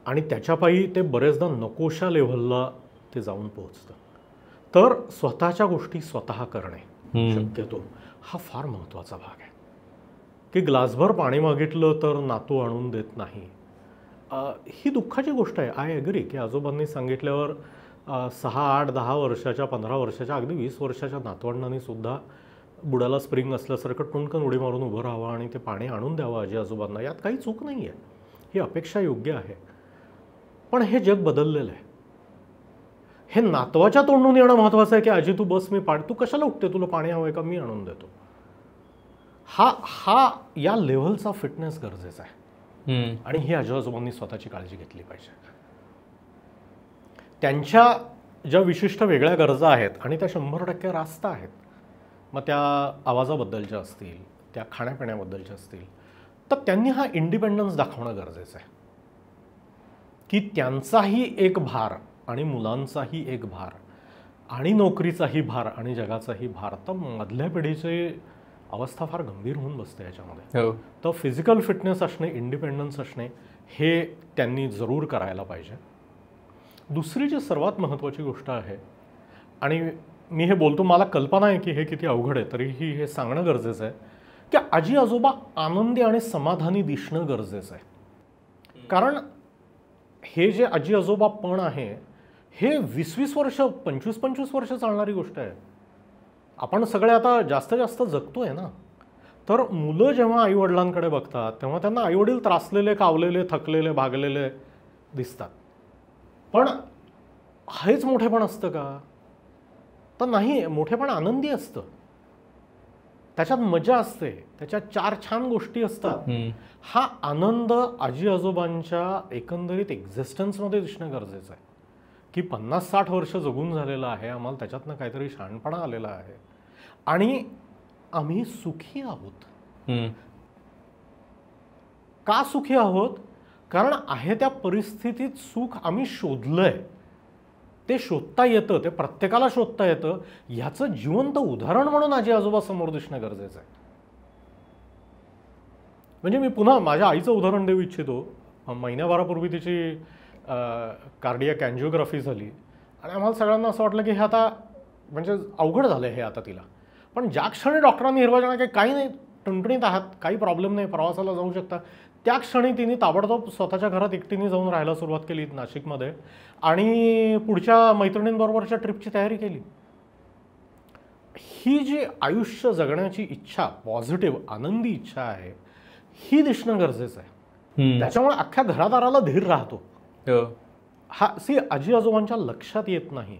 आणि त्याच्यापायी ते बरेचदा नकोशा लेव्हलला ते जाऊन पोहोचतं. तर स्वतःच्या गोष्टी स्वतः करणे शक्यतो हा फार महत्त्वाचा भाग आहे. की ग्लासभर पाणी मागितलं तर नातू आणून देत नाही, ही दुःखाची गोष्ट आहे. आय ॲग्री की आजोबांनी सांगितल्यावर 6, 8, 10 वर्षाच्या, 15 वर्षाच्या, अगदी 20 वर्षाच्या नातवंडांनी सुद्धा बुडाला स्प्रिंग असल्यासारखं टुणकन उडी मारून उभं राहावं आणि ते पाणी आणून द्यावं आजी आजोबांना, यात काही चूक नाही आहे, ही अपेक्षा योग्य आहे. पण हे जग बदललेलं आहे. हे नातवाच्या तोंडून येणं महत्त्वाचं आहे की आजी तू बस, मी तू कशाला उठते, तुला पाणी हवं आहे का, मी आणून देतो. हा या लेव्हलचा फिटनेस गरजेचा आहे आणि ही आजी आजोबांनी स्वतःची काळजी घेतली पाहिजे. त्यांच्या ज्या विशिष्ट वेगळ्या गरजा आहेत आणि त्या 100% रास्त आहेत, मग त्या आवाजाबद्दलच्या असतील, त्या खाण्यापिण्याबद्दलच्या असतील, तर त्यांनी हा इंडिपेंडन्स दाखवणं गरजेचं आहे की त्यांचाही एक भार आणि मुलांचाही एक भार आणि नोकरीचाही भार आणि जगाचाही भार, तर मधल्या पिढीची अवस्था फार गंभीर होऊन बसते याच्यामध्ये. तर फिजिकल फिटनेस असणे, इंडिपेंडन्स असणे हे त्यांनी जरूर करायला पाहिजे. दुसरी जी सर्वात महत्त्वाची गोष्ट आहे, आणि मी हे बोलतो, मला कल्पना आहे की हे किती अवघड आहे, तरीही हे सांगणं गरजेचं आहे की आजी आजोबा आनंदी आणि समाधानी दिसणं गरजेचं आहे. कारण हे जे आजी आजोबा पण आहे हे 20-20 वर्ष, 25-25 वर्ष चालणारी गोष्ट आहे. आपण सगळे आता जास्त जास्त जगतोय ना, तर मुलं जेव्हा आईवडिलांकडे बघतात तेव्हा त्यांना आईवडील त्रासलेले, कावलेले, थकलेले, भागलेले दिसतात. पण हेच मोठेपण असतं का? तर नाही, मोठेपण आनंदी असतं, त्याच्यात मजा असते, त्याच्यात 4 छान गोष्टी असतात. हा आनंद आजी आजोबांच्या एकंदरीत एक्झिस्टन्समध्ये दिसणं गरजेचं आहे की 50-60 वर्ष जगून झालेलं आहे, आम्हाला त्याच्यातनं काहीतरी शहाणपणा आलेला आहे आणि आम्ही सुखी आहोत. का सुखी आहोत? कारण आहे त्या परिस्थितीत सुख आम्ही शोधलंय, ते शोधता येतं, ते प्रत्येकाला शोधता येतं. ह्याचं जिवंत उदाहरण म्हणून आजी आजोबा समोर दिसणं गरजेचं आहे. म्हणजे मी पुन्हा माझ्या आईचं उदाहरण देऊ इच्छितो. महिन्याभरापूर्वी तिची कार्डियाक अँजिओग्राफी झाली आणि आम्हाला सगळ्यांना असं वाटलं की हे आता म्हणजे अवघड झालं हे आता तिला. पण ज्या क्षणी डॉक्टरांनी हिरवा जाणं काही नाही, टणटणीत आहात, काही प्रॉब्लेम नाही, प्रवासाला जाऊ शकता, त्या क्षणी तिने ताबडतोब स्वतःच्या घरात एकटीने जाऊन राहायला सुरुवात केली नाशिकमध्ये आणि पुढच्या मैत्रिणींबरोबरच्या ट्रिपची तयारी केली. ही जी आयुष्य जगण्याची इच्छा, पॉझिटिव्ह आनंदी इच्छा आहे, ही दिसणं गरजेचं आहे. त्याच्यामुळे अख्ख्या घरादाराला धीर राहतो. हा आजी आजोबांच्या लक्षात येत नाही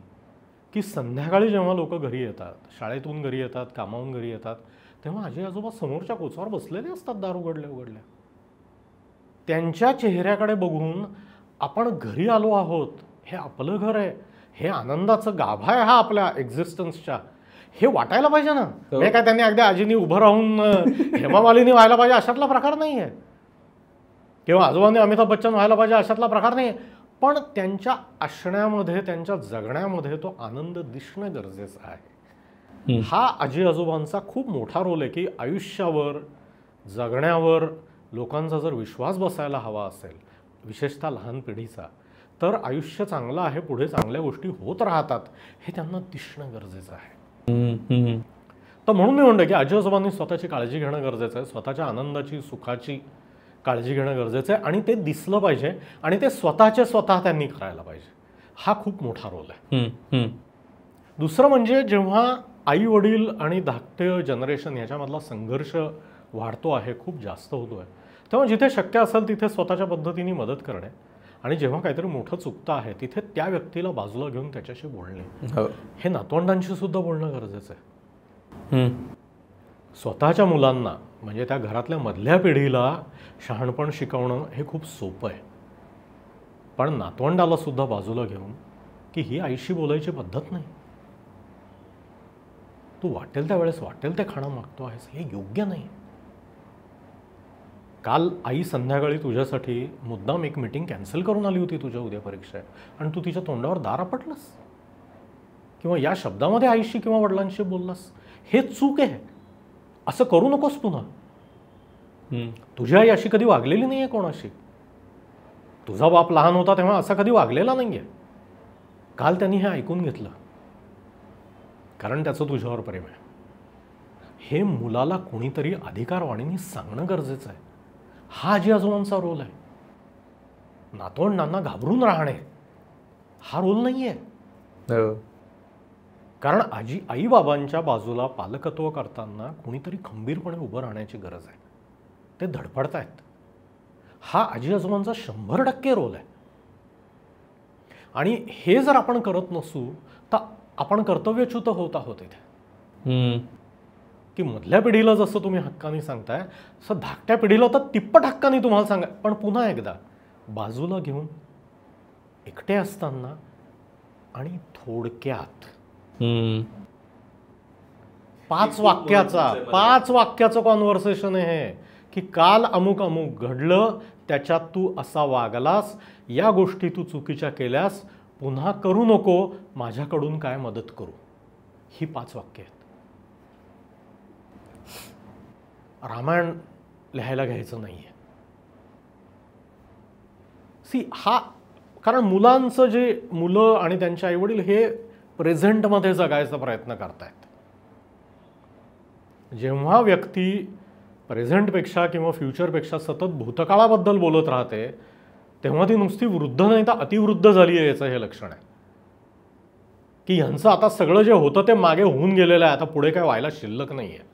की संध्याकाळी जेव्हा लोक घरी येतात, शाळेतून घरी येतात, कामावून घरी येतात, तेव्हा आजी आजोबा समोरच्या कोचावर बसलेले असतात दार उघडल्या उघडल्या. त्यांच्या चेहऱ्याकडे बघून आपण घरी आलो आहोत, हे आपलं घर आहे, हे आनंदाचं गाभा आहे हा आपल्या एक्झिस्टन्सच्या, हे वाटायला पाहिजे ना. हे काय त्यांनी अगदी आजीनी उभं राहून हेमामालिनी व्हायला पाहिजे अशातला प्रकार नाही आहे. किंवा आजोबांनी अमिताभ बच्चन व्हायला पाहिजे अशातला प्रकार नाही. पण त्यांच्या असण्यामध्ये, त्यांच्या जगण्यामध्ये तो आनंद दिसणं गरजेचं आहे. हा आजी आजोबांचा खूप मोठा रोल आहे की आयुष्यावर, जगण्यावर लोकांचा जर विश्वास बसायला हवा असेल, विशेषतः लहान पिढीचा, तर आयुष्य चांगलं आहे, पुढे चांगल्या गोष्टी होत राहतात, हे त्यांना दिसणं गरजेचं आहे. तर म्हणून मी म्हणतो की आजी आजोबांनी स्वतःची काळजी घेणं गरजेचं आहे, स्वतःच्या आनंदाची, सुखाची काळजी घेणं गरजेचं आहे आणि ते दिसलं पाहिजे आणि ते स्वतः त्यांनी करायला पाहिजे. हा खूप मोठा रोल आहे. दुसरं म्हणजे जेव्हा आई वडील आणि धाकटे जनरेशन याच्यामधला संघर्ष वाढतो आहे, खूप जास्त होतो आहे, तेव्हा जिथे शक्य असेल तिथे स्वतःच्या पद्धतीने मदत करणे आणि जेव्हा काहीतरी मोठं चुकतं आहे तिथे त्या व्यक्तीला बाजूला घेऊन त्याच्याशी बोलणे, हे नातवंडांशी सुद्धा बोलणं गरजेचं आहे. स्वतःच्या मुलांना म्हणजे त्या घरातल्या मधल्या पिढीला शहाणपण शिकवणं हे खूप सोपं आहे, पण नातवंडाला सुद्धा बाजूला घेऊन की ही आईशी बोलायची पद्धत नाही, तू वाटेल त्यावेळेस वाटेल ते खाणं मागतो आहेस, हे योग्य नाही. काल आई संध्याकाळी तुझ्यासाठी मुद्दाम एक मीटिंग कॅन्सल करून आली होती, तुझ्या उद्या परीक्षा आहे, आणि तू तिच्या तोंडावर दार आपटलास किंवा या शब्दामध्ये आईशी किंवा वडिलांशी बोललास, हे चूक आहे. असं करू नकोस पुन्हा. तुझी आई अशी कधी वागलेली नाही आहे कोणाशी. तुझा बाप लहान होता तेव्हा असा कधी वागलेला नाही आहे. काल त्यांनी हे ऐकून घेतलं कारण त्याचं तुझ्यावर प्रेम आहे. हे मुलाला कोणीतरी अधिकारवाणीने सांगणं गरजेचं आहे. हा आजी आजोबांचा रोल आहे. नातवंडांना घाबरून राहणे हा रोल नाही आहे. कारण आई बाबांच्या बाजूला पालकत्व करताना कोणीतरी खंबीरपणे उभं राहण्याची गरज आहे. ते धडपडतायत. हा आजी आजोबांचा 100% रोल आहे. आणि हे जर आपण करत नसू तर आपण कर्तव्यच्युत होत आहोत इथे. की मधल्या पिढीला जसं तुम्ही हक्काने सांगताय तसं धाकट्या पिढीला तर तिप्पट हक्काने तुम्हाला सांगा, पण पुन्हा एकदा बाजूला घेऊन एकटे असताना आणि थोडक्यात 5 वाक्याचं कॉन्व्हर्सेशन आहे की काल अमुक अमुक घडलं, त्याच्यात तू असा वागलास, या गोष्टी तू चुकीच्या केल्यास, पुन्हा करू नको, माझ्याकडून काय मदत करू. ही 5 वाक्य आहेत. रामायण लिहायला घ्यायचं नाहीये. हा कारण मुलं आणि त्यांचे आईवडील हे प्रेझेंटमध्ये जगायचा प्रयत्न करतायत. जेव्हा व्यक्ती प्रेझेंटपेक्षा किंवा फ्युचरपेक्षा सतत भूतकाळाबद्दल बोलत राहते तेव्हा ती नुसती वृद्ध नाही तर अतिवृद्ध झाली आहे याचं हे लक्षण आहे. की ह्यांचं आता सगळं जे होतं ते मागे होऊन गेलेलं आहे, आता पुढे काय व्हायला शिल्लक नाही आहे.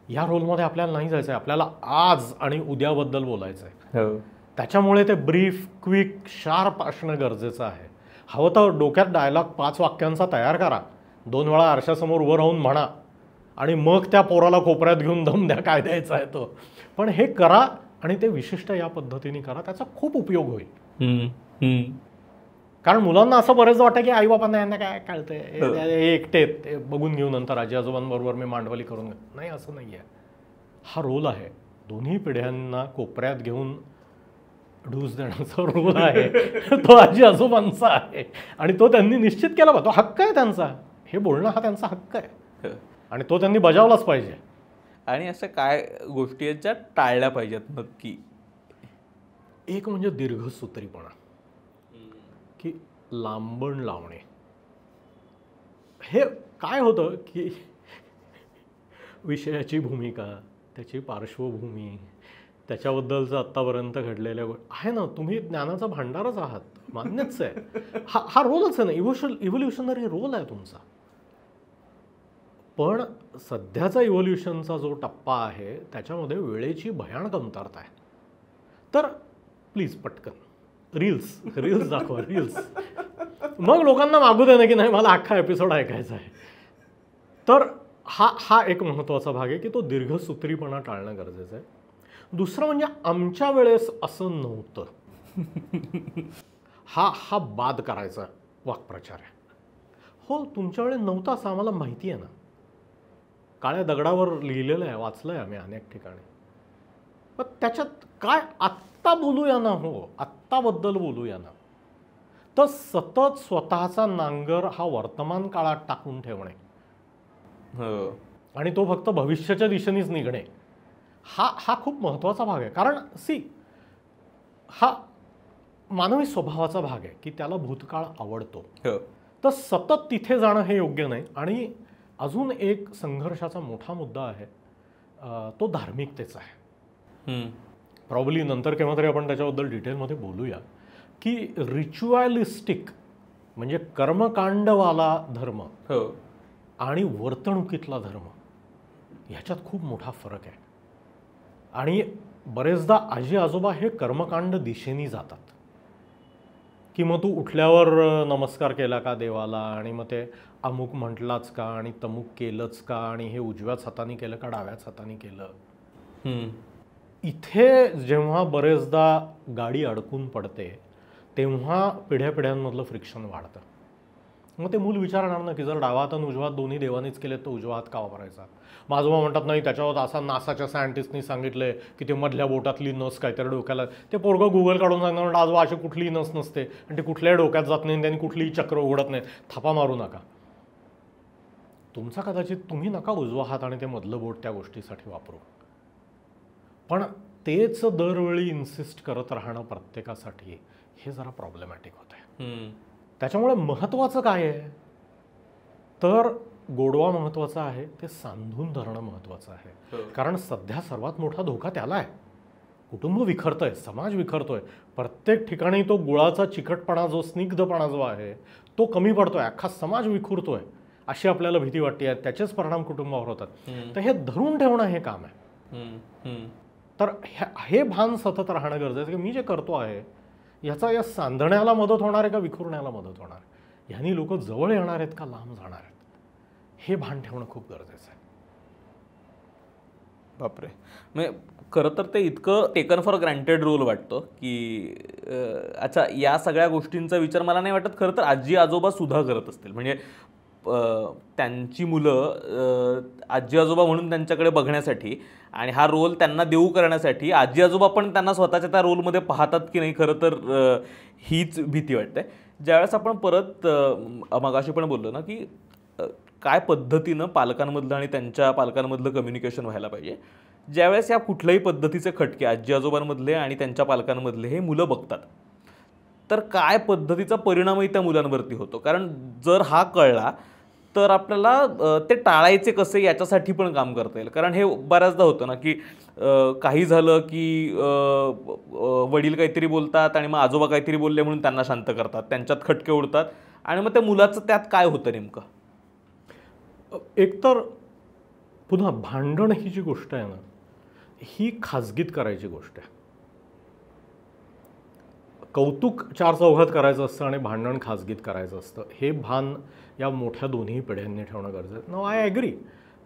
या रोलमध्ये आपल्याला नाही जायचं आहे. आपल्याला आज आणि उद्याबद्दल बोलायचं आहे. त्याच्यामुळे ते ब्रीफ, क्विक, शार्प असणं गरजेचं आहे. हवं तर डोक्यात डायलॉग 5 वाक्यांचा तयार करा, 2 वेळा आरशासमोर उभं राहून म्हणा आणि मग त्या पोराला कोपऱ्यात घेऊन दम द्या काय द्यायचा आहे तो. पण हे करा आणि ते विशिष्ट या पद्धतीने करा, त्याचा खूप उपयोग होईल. कारण मुलांना असं बरेच वाटतं की आई बापांना यांना काय कळतंय, हे एकटे ते बघून घेऊन नंतर आजी आजोबांबरोबर मी मांडवली करून घेऊ. नाही, असं नाही आहे. हा रोल आहे. दोन्ही पिढ्यांना कोपऱ्यात घेऊन ढूस देण्याचा रोल आहे तो आजी आजोबांचा आहे आणि तो त्यांनी निश्चित केला पाहिजे. तो हक्क आहे त्यांचा. हे बोलणं हा त्यांचा हक्क आहे आणि तो त्यांनी बजावलाच पाहिजे. आणि अशा काय गोष्टी आहेत ज्या टाळल्या पाहिजेत नक्की? एक म्हणजे दीर्घसूत्रीपणा, की लांबण लावणे. हे काय होतं की विषयाची भूमिका, त्याची पार्श्वभूमी, त्याच्याबद्दलचं आत्तापर्यंत घडलेल्या आहे ना, तुम्ही ज्ञानाचा भांडारच आहात, मान्यच आहे. हा रोलच आहे ना, इव्होल्युशनरी रोल आहे तुमचा. पण सध्याचा इव्होल्युशनचा जो टप्पा आहे त्याच्यामध्ये वेळेची भयान कमतरता आहे. तर प्लीज पटकन रील्स दाखवा, रील्स. मग लोकांना मागू दे ना की नाही मला अख्खा एपिसोड ऐकायचा आहे. तर हा एक महत्त्वाचा भाग आहे की तो दीर्घसूत्रीपणा टाळणं गरजेचं आहे. दुसरं म्हणजे आमच्या वेळेस असं नव्हतं, हा बाद करायचा वाक्प्रचार आहे. हो, तुमच्या वेळेस नव्हतं असं आम्हाला माहिती आहे ना, काळ्या दगडावर लिहिलेलं आहे, वाचलं आहे आम्ही अनेक ठिकाणी. पण त्याच्यात काय आत्ता बोलूया ना, हो आत्ताबद्दल बोलूया ना. तर सतत स्वतःचा नांगर हा वर्तमान काळात टाकून ठेवणे आणि तो फक्त भविष्याच्या दिशेनेच निघणे, हा खूप महत्त्वाचा भाग आहे. कारण हा मानवी स्वभावाचा भाग आहे की त्याला भूतकाळ आवडतो. तर सतत तिथे जाणं हे योग्य नाही. आणि अजून एक संघर्षाचा मोठा मुद्दा आहे, तो धार्मिकतेचा आहे. प्रॉब्ली नंतर केव्हा तरी आपण त्याच्याबद्दल डिटेलमध्ये बोलूया की रिच्युअलिस्टिक म्हणजे कर्मकांडवाला धर्म आणि वर्तणुकीतला धर्म ह्याच्यात खूप मोठा फरक आहे. आणि बरेचदा आजी आजोबा हे कर्मकांड दिशेने जातात की मग तू उठल्यावर नमस्कार केला का देवाला, आणि मग ते अमुक म्हटलाच का, आणि तमुक केलंच का, आणि हे उजव्याच हाताने केलं का डाव्याच हाताने केलं. इथे जेव्हा बरेचदा गाडी अडकून पडते तेव्हा पिढ्यापिढ्यांमधलं फ्रिक्शन वाढतं. मग ते मूल विचारणार ना की जर डावा हात आणि उजवा हात दोन्ही देवानीच केले तर उजवा हात का वापरायचा. आजोबा म्हणतात नाही त्याच्यावर असा नासाच्या सायंटिस्टनी सांगितलंय की ते मधल्या बोटातली नस काहीतरी डोक्याला, ते पोरगं गुगल काढून सांगणार आजोबा अशी कुठलीही नस नसते आणि ते कुठल्याही डोक्यात जात नाही, त्यांनी कुठलीही चक्र उघडत नाही. थापा मारू नका. तुमचा कदाचित तुम्ही नका उजवा हात आणि ते मधलं बोट त्या गोष्टीसाठी वापरू, पण तेच दरवेळी इन्सिस्ट करत राहणं प्रत्येकासाठी हे जरा प्रॉब्लेमॅटिक होत आहे. त्याच्यामुळे महत्त्वाचं काय आहे तर गोडवा महत्त्वाचा आहे, ते सांधून धरणं महत्त्वाचं आहे. कारण सध्या सर्वात मोठा धोका त्याला आहे. कुटुंब विखरतंय, समाज विखरतोय, प्रत्येक ठिकाणी तो गुळाचा चिकटपणा जो स्निग्धपणा जो आहे तो कमी पडतोय, अख्खा समाज विखुरतोय अशी आपल्याला भीती वाटते. त्याचेच परिणाम कुटुंबावर होतात. तर हे धरून ठेवणं हे काम आहे. तर हे भान सतत राहणं गरजेचं की मी जे करतो आहे याचा या सांधण्याला मदत होणार आहे का विखुरण्याला मदत होणार आहे, ह्यांनी लोक जवळ येणार आहेत का लांब जाणार आहेत, हे भान ठेवणं खूप गरजेचं आहे. बापरे. म्हणजे खरं तर ते इतकं टेकन फॉर ग्रँटेड रोल वाटतं की अच्छा या सगळ्या गोष्टींचा विचार मला नाही वाटत खरं तर आजी आजोबा सुद्धा करत असतील. म्हणजे त्यांची मुलं आजी आजोबा म्हणून त्यांच्याकडे बघण्यासाठी आणि हा रोल त्यांना देऊ करण्यासाठी आजी आजोबा पण त्यांना स्वतःच्या त्या रोलमध्ये पाहतात की नाही, खरं तर हीच भीती वाटते. ज्यावेळेस आपण परत मगाशी पण बोललो ना की काय पद्धतीनं पालकांमधलं आणि त्यांच्या पालकांमधलं कम्युनिकेशन व्हायला पाहिजे. ज्यावेळेस या कुठल्याही पद्धतीचे खटके आजी आजोबांमधले आणि त्यांच्या पालकांमधले हे मुलं बघतात तर काय पद्धतीचा परिणामही त्या मुलांवरती होतो. कारण जर हा कळला तर आपल्याला ते टाळायचे कसे याच्यासाठी पण काम करता येईल. कारण हे बऱ्याचदा होतं ना की काही झालं की वडील काहीतरी बोलतात आणि मग आजोबा काहीतरी बोलले म्हणून त्यांना शांत करतात, त्यांच्यात खटके उडतात आणि मग त्या मुलाचं त्यात काय होतं नेमकं. एकतर पुन्हा भांडण ही जी गोष्ट आहे ना ही खाजगीत करायची गोष्ट आहे. कौतुक चार चौघात करायचं असतं आणि भांडण खाजगीत करायचं असतं. हे भान या मोठ्या दोन्ही पिढ्यांनी ठेवणं गरजेचं आहे. नो आय ॲग्री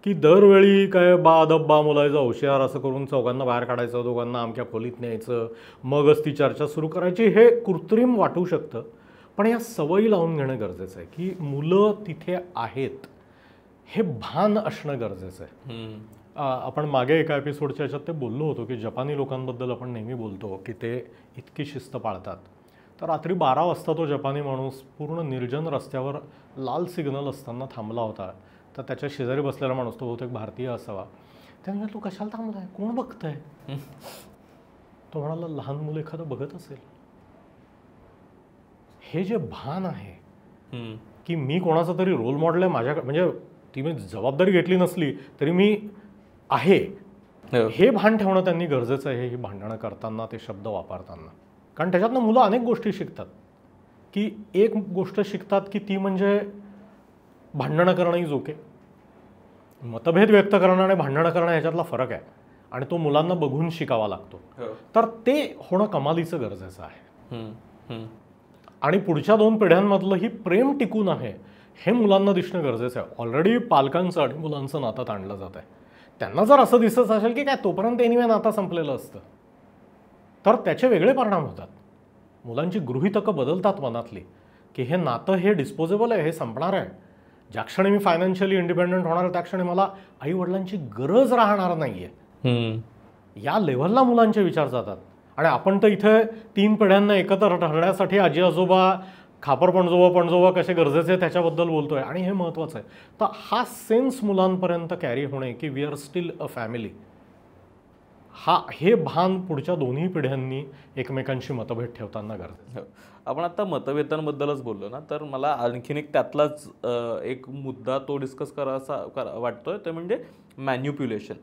की दरवेळी काय बा दब्बा मुलायचा हुशार असं करून चौघांना बाहेर काढायचं, दोघांना अमक्या खोलीत न्यायचं, मगच ती चर्चा सुरू करायची, हे कृत्रिम वाटू शकतं. पण या सवयी लावून घेणं गरजेचं आहे की मुलं तिथे आहेत हे भान असणं गरजेचं आहे. आपण मागे एका एपिसोडच्या ह्याच्यात ते बोललो होतो की जपानी लोकांबद्दल आपण नेहमी बोलतो की ते इतकी शिस्त पाळतात. तर रात्री 12 वाजता तो जपानी माणूस पूर्ण निर्जन रस्त्यावर लाल सिग्नल असताना थांबला होता. तर त्याच्या शेजारी बसलेला माणूस, तो बहुतेक भारतीय असावा, त्याने म्हटलं तू कशाला थांबलाय, कोण बघतंय. तो म्हणाला लहान मुलं एखादं बघत असेल. हे जे भान आहे की मी कोणाचा तरी रोल मॉडेल आहे माझ्या, म्हणजे ती मी जबाबदारी घेतली नसली तरी मी आहे, हे भान ठेवणं त्यांनी गरजेचं आहे. ही भांडणं करताना ते शब्द वापरताना, कारण त्याच्यातनं मुलं अनेक गोष्टी शिकतात. की एक गोष्ट शिकतात की ती म्हणजे भांडणं करणं ही जोके, मतभेद व्यक्त करणं आणि भांडणं करणं ह्याच्यातला फरक आहे आणि तो मुलांना बघून शिकावा लागतो. तर ते होणं कमालीचं गरजेचं आहे. आणि पुढच्या 2 पिढ्यांमधलं ही प्रेम टिकून आहे हे मुलांना दिसणं गरजेचं आहे. ऑलरेडी पालकांचं आणि मुलांचं नातं ताणलं जात आहे. त्यांना जर असं दिसत असेल की काय तोपर्यंत एनिवे नातं संपलेलं असतं तर त्याचे वेगळे परिणाम होतात. मुलांची गृहीतकं बदलतात मनातली की हे नातं हे डिस्पोजेबल आहे, हे संपणार आहे. ज्या क्षणी मी फायनान्शियली इंडिपेंडंट होणार त्या क्षणी मला आई वडिलांची गरज राहणार नाही आहे. या लेव्हलला मुलांचे विचार जातात. आणि आपण तर इथे 3 पिढ्यांना एकत्र ठरण्यासाठी आजी आजोबा खापर पणजोबा कसे गरजेचे आहे त्याच्याबद्दल बोलतोय. आणि हे महत्त्वाचं आहे. तर हा सेन्स मुलांपर्यंत कॅरी होणे की we are still a family, हे भान पुढच्या दोन्ही पिढ्यांनी एकमेकांशी मतभेद ठेवताना गरजेचं. आपण आता मतभेदांबद्दलच बोललो ना, तर मला आणखीन एक त्यातलाच एक मुद्दा तो डिस्कस करायचा वाटतोय, ते म्हणजे मॅन्युप्युलेशन.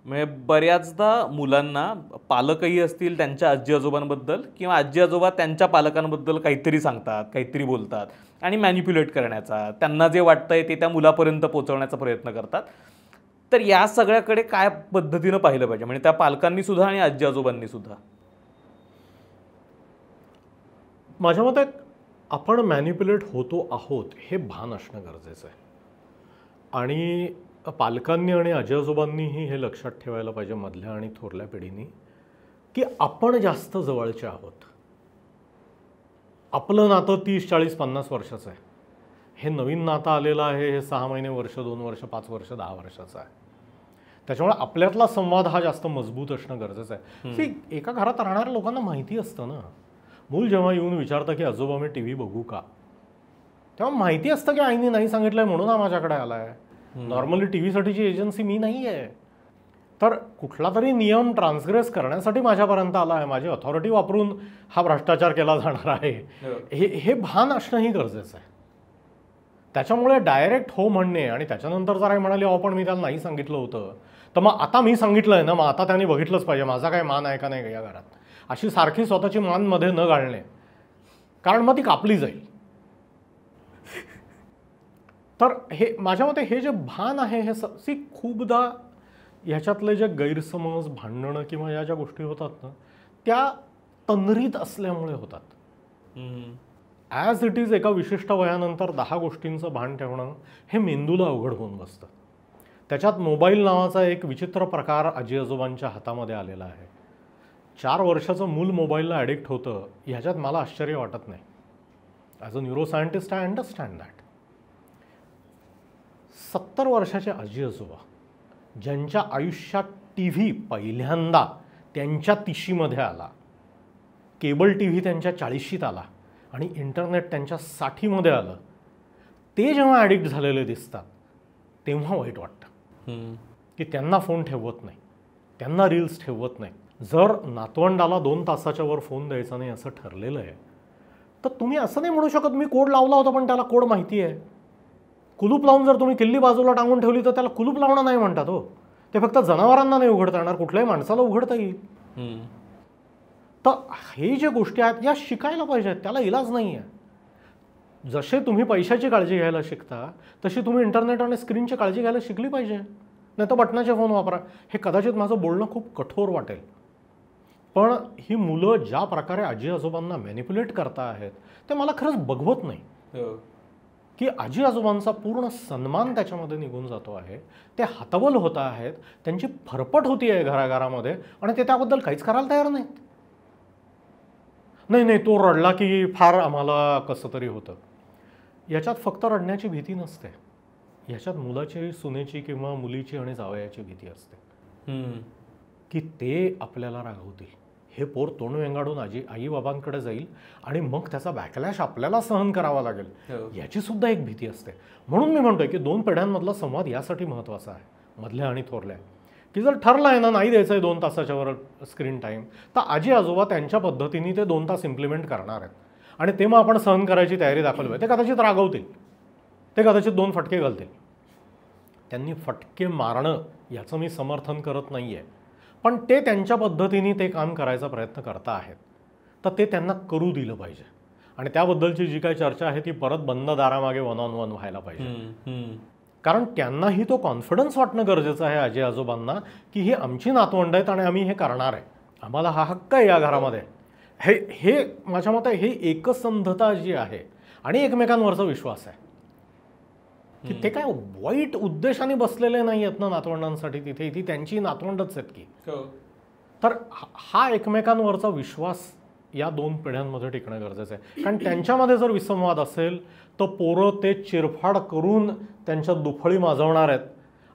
म्हणजे बऱ्याचदा मुलांना पालकही असतील त्यांच्या आजी आजोबांबद्दल किंवा आजी आजोबा त्यांच्या पालकांबद्दल काहीतरी सांगतात, काहीतरी बोलतात आणि मॅन्युप्युलेट करण्याचा, त्यांना जे वाटतंय ते त्या मुलापर्यंत पोहोचवण्याचा प्रयत्न करतात. तर या सगळ्याकडे काय पद्धतीनं पाहिलं पाहिजे, म्हणजे त्या पालकांनी सुद्धा आणि आजी आजोबांनी सुद्धा? माझ्या मते आपण मॅन्युप्युलेट होतो आहोत हे भान असणं गरजेचं आहे. आणि पालकांनी आणि आजी आजोबांनीही हे लक्षात ठेवायला पाहिजे, मधल्या आणि थोरल्या पिढीनी, की आपण जास्त जवळचे आहोत. आपलं नातं 30, 40, 50 वर्षाचं आहे. हे नवीन नातं आलेलं आहे, हे 6 महिने, वर्ष, 2 वर्ष, 5 वर्ष, 10 वर्षाचं आहे. त्याच्यामुळे आपल्यातला संवाद हा जास्त मजबूत असणं गरजेचं आहे. एका घरात राहणाऱ्या लोकांना माहिती असतं ना, मूल जेव्हा येऊन विचारतं की आजोबा मी TV बघू का, तेव्हा माहिती असतं की आईने नाही सांगितलंय म्हणून हा माझ्याकडे आलाय. नॉर्मली टीव्हीसाठीची एजन्सी मी नाही आहे. तर कुठला तरी नियम ट्रान्सग्रेस करण्यासाठी माझ्यापर्यंत आला आहे, माझी अथॉरिटी वापरून हा भ्रष्टाचार केला जाणार आहे, हे भान असणंही गरजेचं आहे. त्याच्यामुळे डायरेक्ट हो म्हणणे आणि त्याच्यानंतर जर आई म्हणाली अहो पण मी त्याला नाही सांगितलं होतं, तर मग आता मी सांगितलंय ना, मग आता त्यांनी बघितलंच पाहिजे माझा काय मान आहे का नाही या घरात, अशी सारखी स्वतःची मानमध्ये न घालणे, कारण मग ती कापली जाईल. तर हे माझ्या मते हे जे भान आहे हे खूपदा ह्याच्यातले जे गैरसमज, भांडणं किंवा या ज्या गोष्टी होतात ना, त्या तन्रीत असल्यामुळे होतात. ॲज इट इज एका विशिष्ट वयानंतर 10 गोष्टींचं भान ठेवणं हे मेंदूला अवघड होऊन बसतं. त्याच्यात मोबाईल नावाचा एक विचित्र प्रकार आजी आजोबांच्या हातामध्ये आलेला आहे. 4 वर्षाचं मूल मोबाईलला ॲडिक्ट होतं ह्याच्यात मला आश्चर्य वाटत नाही. As a neuroscientist I understand that. 70 वर्षाचे आजी आजोबा ज्यांच्या आयुष्यात TV पहिल्यांदा त्यांच्या 30मध्ये आला, केबल TV त्यांच्या 40शीत आला आणि इंटरनेट त्यांच्या 60मध्ये आलं, ते जेव्हा ॲडिक्ट झालेले दिसतात तेव्हा वाईट वाटतं की त्यांना फोन ठेवत नाही, त्यांना रील्स ठेवत नाही. जर नातवंडाला 2 तासाच्या वर फोन द्यायचा नाही असं ठरलेलं आहे, तर तुम्ही असं नाही म्हणू शकत मी कोड लावला होता पण त्याला कोड माहिती आहे. कुलूप लावून जर तुम्ही किल्ली बाजूला टांगून ठेवली तर त्याला कुलूप लावणं नाही म्हणतात हो. ते फक्त जनावरांना नाही उघडता येणार, कुठल्याही माणसाला उघडता येईल. तर हे जे गोष्टी आहेत या शिकायला पाहिजेत, त्याला इलाज नाही आहे. जसे तुम्ही पैशाची काळजी घ्यायला शिकता तशी तुम्ही इंटरनेट आणि स्क्रीनची काळजी घ्यायला शिकली पाहिजे. नाही तर बटनाचे फोन वापरा. हे कदाचित माझं बोलणं खूप कठोर वाटेल, पण ही मुलं ज्या प्रकारे आजी आजोबांना मॅनिप्युलेट करता आहेत ते मला खरंच बघवत नाही की आजी आजोबांचा पूर्ण सन्मान त्याच्यामध्ये निघून जातो आहे. ते हतबल होत आहेत, त्यांची फरफट होती आहे घराघरामध्ये आणि ते त्याबद्दल काहीच करायला तयार नाहीत. नाही तो रडला की फार आम्हाला कसं तरी होतं. याच्यात फक्त रडण्याची भीती नसते, याच्यात मुलाची, सुनेची किंवा मुलीची आणि जावयाची भीती असते की ते आपल्याला रागवतील. हे पोर तोंड वेंगाडून आई बाबांकडे जाईल आणि मग त्याचा बॅकलॅश आपल्याला सहन करावा लागेल, याची सुद्धा एक भीती असते. म्हणून मी म्हणतोय की 2 पिढ्यांमधला संवाद यासाठी महत्त्वाचा आहे, मधल्या आणि थोरल्या, की जर ठरलं आहे ना नाही द्यायचं आहे 2 तासाच्या वर स्क्रीन टाईम, तर आजी आजोबा त्यांच्या पद्धतीने ते 2 तास इम्प्लिमेंट करणार आहेत आणि ते मग आपण सहन करायची तयारी दाखवली पाहिजे. ते कदाचित रागवतील, ते कदाचित 2 फटके घालतील. त्यांनी फटके मारणं याचं मी समर्थन करत नाही आहे, पण ते त्यांच्या पद्धतीने ते काम करायचा प्रयत्न करता आहेत, तर ते त्यांना करू दिलं पाहिजे. आणि त्याबद्दलची जी काही चर्चा आहे ती परत बंद दारामागे 1-on-1 व्हायला पाहिजे. कारण त्यांनाही तो कॉन्फिडन्स वाटणं गरजेचं आहे आजी आजोबांना की ही आमची नातवंड आहेत आणि आम्ही हे करणार आहे, आम्हाला हा हक्क आहे या घरामध्ये. हे माझ्या मते हे एकसंधता जी आहे आणि एकमेकांवरचा विश्वास आहे की ते काय वाईट उद्देशाने बसलेले नाही आहेत ना नातवंडांसाठी तिथे, ती त्यांची नातवंडच आहेत की. तर हा एकमेकांवरचा विश्वास या 2 पिढ्यांमध्ये टिकणं गरजेचं आहे. कारण त्यांच्यामध्ये जर विसंवाद असेल तर पोरं ते चिरफाड करून त्यांच्या दुफळी माजवणार आहेत.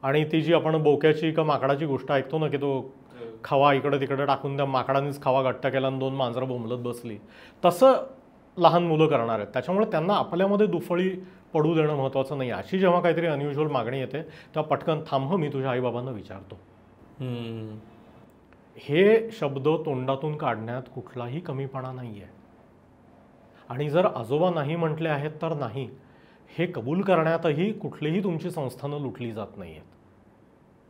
आणि ती जी आपण बोक्याची का माकडाची गोष्ट ऐकतो ना की तो खवा इकडे तिकडे टाकून त्या माकडांनीच खवा घट्ट केला आणि 2 मांजरं बोंबलत बसली, तसं लहान मुलं करणार आहेत. त्याच्यामुळे त्यांना आपल्यामध्ये दुफळी पडू देणं महत्त्वाचं नाही. अशी जेव्हा काहीतरी अनयुज्युअल मागणी येते तेव्हा पटकन थांब, मी तुझ्या आईबाबांना विचारतो. हे शब्द तोंडातून काढण्यात कुठलाही कमीपणा नाही आहे. आणि जर आजोबा नाही म्हटले आहेत तर नाही, हे कबूल करण्यातही कुठलीही तुमची संस्थानं लुटली जात नाही आहेत.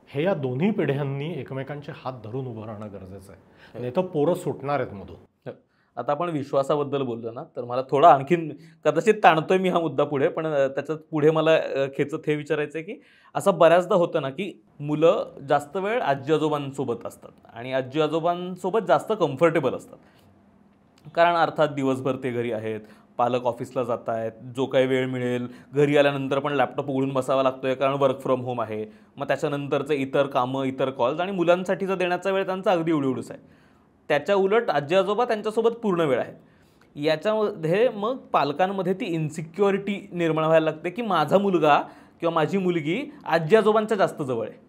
हे या दोन्ही पिढ्यांनी एकमेकांचे हात धरून उभं राहणं गरजेचं आहे, नाही तर पोरं सुटणार आहेत मधून. आता आपण विश्वासाबद्दल बोललो ना, तर मला थोडा आणखीन कदाचित ताणतोय मी हा मुद्दा पुढे, पण त्याच्यात पुढे मला खेचत हे विचारायचं आहे की असं बऱ्याचदा होतं ना की मुलं जास्त वेळ आजी आजोबांसोबत असतात आणि आजी आजोबांसोबत जास्त कम्फर्टेबल असतात, कारण अर्थात दिवसभर ते घरी आहेत, पालक ऑफिसला जात आहेत, जो काही वेळ मिळेल घरी आल्यानंतर पण लॅपटॉप उघडून बसावा लागतोय कारण वर्क फ्रॉम होम आहे, मग त्याच्यानंतरचे इतर कामं, इतर कॉल्स आणि मुलांसाठीचा देण्याचा वेळ त्यांचा अगदी एवढीच आहे. त्याच्या उलट आजी आजोबा त्यांच्यासोबत पूर्ण वेळ आहेत. याच्यामध्ये मग पालकांमध्ये ती इन्सिक्युरिटी निर्माण व्हायला लागते की माझा मुलगा किंवा माझी मुलगी आजी आजोबांच्या जास्त जवळ आहे.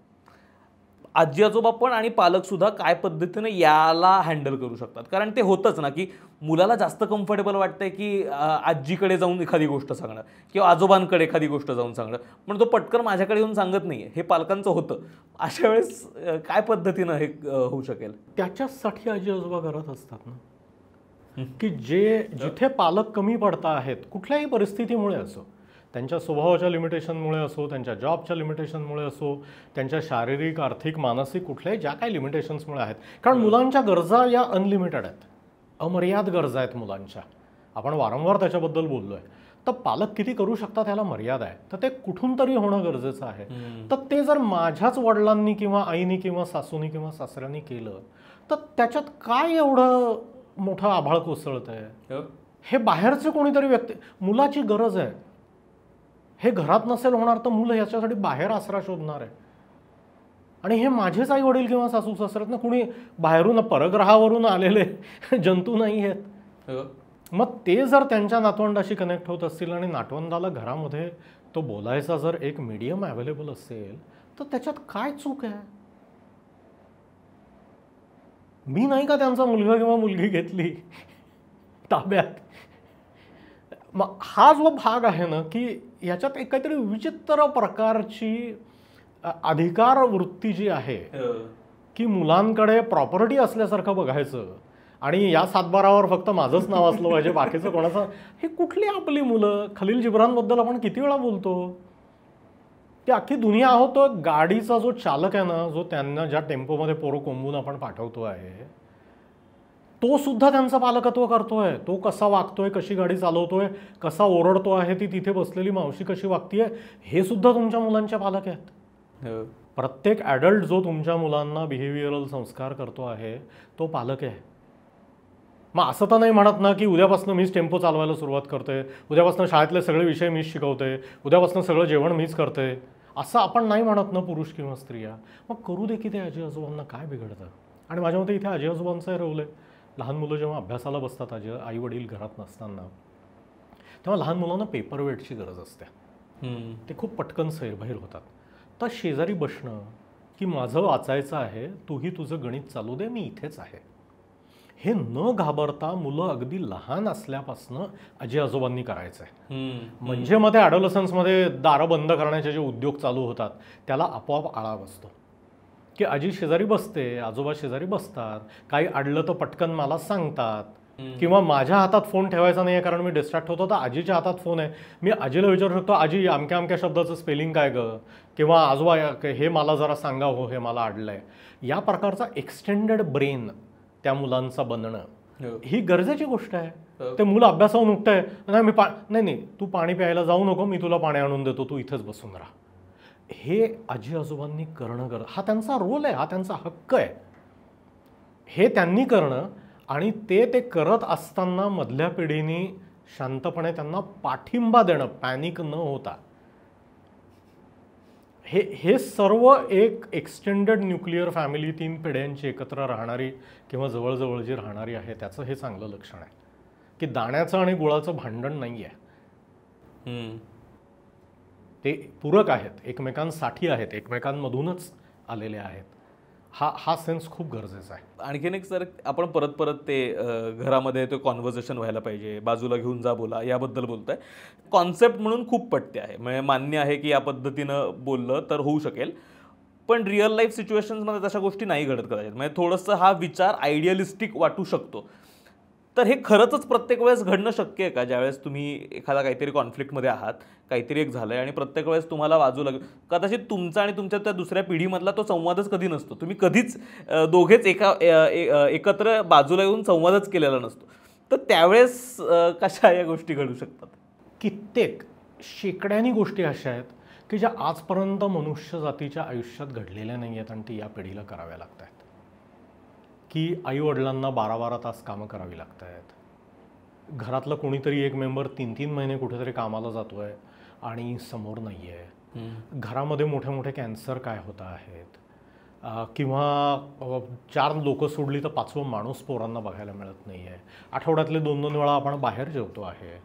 आजी आजोबा पण आणि पालकसुद्धा काय पद्धतीनं याला हँडल करू शकतात, कारण ते होतंच ना की मुलाला जास्त कम्फर्टेबल वाटतंय की आजीकडे जाऊन एखादी गोष्ट सांगणं किंवा आजोबांकडे एखादी गोष्ट जाऊन सांगणं, पण तो पटकन माझ्याकडे येऊन सांगत नाही आहे, हे पालकांचं होतं. अशा वेळेस काय पद्धतीनं हे होऊ शकेल? त्याच्यासाठी आजी आजोबा करत असतात ना की जिथे पालक कमी पडता आहेत, कुठल्याही परिस्थितीमुळे असो, त्यांच्या स्वभावाच्या लिमिटेशनमुळे असो, त्यांच्या जॉबच्या लिमिटेशनमुळे असो, त्यांच्या शारीरिक, आर्थिक, मानसिक कुठल्याही ज्या काही लिमिटेशन्समुळे आहेत, कारण मुलांच्या गरजा या अनलिमिटेड आहेत, अमर्याद गरजा आहेत मुलांच्या. आपण वारंवार त्याच्याबद्दल बोललो आहे. तर पालक किती करू शकतात याला मर्यादा आहे, तर ते कुठून तरी होणं गरजेचं आहे. तर ते जर माझ्याच वडिलांनी किंवा आईनी किंवा सासूनी किंवा सासऱ्यांनी केलं तर त्याच्यात काय एवढं मोठं आभाळ कोसळत आहे? हे बाहेरचे कोणीतरी व्यक्ती, मुलाची गरज आहे, हे घरात नसेल होणार तर मुलं याच्यासाठी बाहेर आसरा शोधणार आहे. आणि हे माझेच आई वडील किंवा सासू सासऱ्यात ना, कुणी बाहेरून परग्रहावरून आलेले जंतू नाही आहेत. मग ते जर त्यांच्या नातवंडाशी कनेक्ट होत असतील आणि नातवंडाला घरामध्ये तो बोलायचा जर एक मीडियम अवेलेबल असेल तर त्याच्यात काय चूक आहे? मी नाही का त्यांचा मुलगा किंवा मुलगी घेतली ताब्यात? मग हा जो भाग आहे ना की याच्यात एक काहीतरी विचित्र प्रकारची अधिकार वृत्ती जी आहे की मुलांकडे प्रॉपर्टी असल्यासारखं बघायचं आणि या सातबारावर फक्त माझंच नाव असलं पाहिजे, बाकीचं कोणाचं. हे कुठली आपली मुलं? खलील जिब्रानबद्दल आपण किती वेळा बोलतो. ती अख्खी दुनिया आहोत. तो गाडीचा जो चालक आहे ना, जो त्यांना ज्या टेम्पोमध्ये पोरं कोंबून आपण पाठवतो आहे, तो सुद्धा त्यांचं पालकत्व करतोय. तो कसा वागतोय, कशी गाडी चालवतोय, कसा ओरडतो आहे, ती तिथे बसलेली मावशी कशी वागतीये, हे सुद्धा तुमच्या मुलांच्या पालक आहेत. प्रत्येक ॲडल्ट जो तुमच्या मुलांना बिहेवियरल संस्कार करतो आहे तो पालक आहे. मग असं तर नाही म्हणत ना की उद्यापासून मीच टेम्पो चालवायला सुरुवात करते, उद्यापासून शाळेतले सगळे विषय मीच शिकवते, उद्यापासून सगळं जेवण मीच करते, असं आपण नाही म्हणत ना पुरुष किंवा स्त्रिया. मग करू दे की ते आजी आजोबांना काय बिघडतं. आणि माझ्या मते इथे आजी आजोबांचं रोल आहे. लहान मुलं जेव्हा अभ्यासाला बसतात, आई वडील घरात नसताना, तेव्हा लहान मुलांना पेपरवेटची गरज असते. ते खूप पटकन सैरभैर होतात. तर शेजारी बसणं की माझं वाचायचं आहे, तूही तुझं गणित चालू दे, मी इथेच आहे, हे न घाबरता मुलं अगदी लहान असल्यापासून आजी आजोबांनी करायचं आहे. म्हणजे मध्ये ॲडोलसन्समध्ये दारं बंद करण्याचे जे उद्योग चालू होतात त्याला आपोआप आळा बसतो की आजी शेजारी बसते, आजोबा शेजारी बसतात, काही अडलं तर पटकन मला सांगतात. किंवा माझ्या हातात फोन ठेवायचा नाही आहे कारण मी डिस्ट्रॅक्ट होतो, तर आजीच्या हातात फोन आहे, मी आजीला विचारू शकतो, आजी अमक्या अमक्या शब्दाचं स्पेलिंग काय गं, किंवा आजोबा हे मला जरा सांगा हो, हे मला अडलंय. या प्रकारचा एक्सटेंडेड ब्रेन त्या मुलांचा बनणं ही गरजेची गोष्ट आहे. ते मुलं अभ्यासाहून उठतंय, नाही मी नाही तू पाणी प्यायला जाऊ नको, मी तुला पाणी आणून देतो, तू इथेच बसून राहा. हे आजी आजोबांनी करणं हा त्यांचा रोल आहे, हा त्यांचा हक्क आहे. हे त्यांनी करणं आणि ते करत असताना मधल्या पिढीने शांतपणे त्यांना पाठिंबा देणं, पॅनिक न होता. हे सर्व एक एक्सटेंडेड न्यूक्लिअर फॅमिली, 3 पिढ्यांची एकत्र राहणारी किंवा जवळजवळ जी राहणारी आहे त्याचं हे चांगलं लक्षण आहे की दाण्याचं आणि गुळाचं भांडण नाही आहे. ते पूरक आहेत, एकमेकांसाठी आहेत, एकमेकांमधूनच आलेले आहेत. हा सेन्स खूप गरजेचा आहे. आणखीन एक सर, आपण परत परत ते घरामध्ये ते कॉन्व्हर्सेशन व्हायला पाहिजे, बाजूला घेऊन जा बोला, याबद्दल बोलताय. कॉन्सेप्ट म्हणून खूप पटते आहे, म्हणजे मान्य आहे की या पद्धतीनं बोललं तर होऊ शकेल, पण रिअल लाईफ सिच्युएशन्समध्ये तशा गोष्टी नाही घडत कदाचित. म्हणजे थोडंसं हा विचार आयडियलिस्टिक वाटू शकतो. तर हे खरंच प्रत्येक वेळेस घडणं शक्य आहे का? ज्यावेळेस तुम्ही एखादा काहीतरी कॉन्फ्लिक्टमध्ये आहात, काहीतरी एक झालंय आणि प्रत्येक वेळेस तुम्हाला बाजूला कदाचित तुमचा आणि तुमच्या त्या दुसऱ्या पिढीमधला तो संवादच कधी नसतो, तुम्ही कधीच दोघेच एकत्र बाजूला येऊन संवादच केलेला नसतो, तर त्यावेळेस कशा या गोष्टी घडू शकतात? कित्येक शेकड्यानी गोष्टी अशा आहेत की ज्या आजपर्यंत मनुष्य जातीच्या आयुष्यात घडलेल्या नाही आहेत आणि ती या पिढीला कराव्या लागत आहेत. की आईवडिलांना 12-12 तास कामं करावी लागत आहेत, घरातलं कोणीतरी एक मेंबर 3-3 महिने कुठेतरी कामाला जातो आहे आणि समोर नाही आहे, घरामध्ये मोठे मोठे कॅन्सर काय होत आहेत, किंवा 4 लोकं सोडली तर 5वं माणूस पोरांना बघायला मिळत नाही आहे, आठवड्यातले 2-2 वेळा आपण बाहेर जेवतो आहे.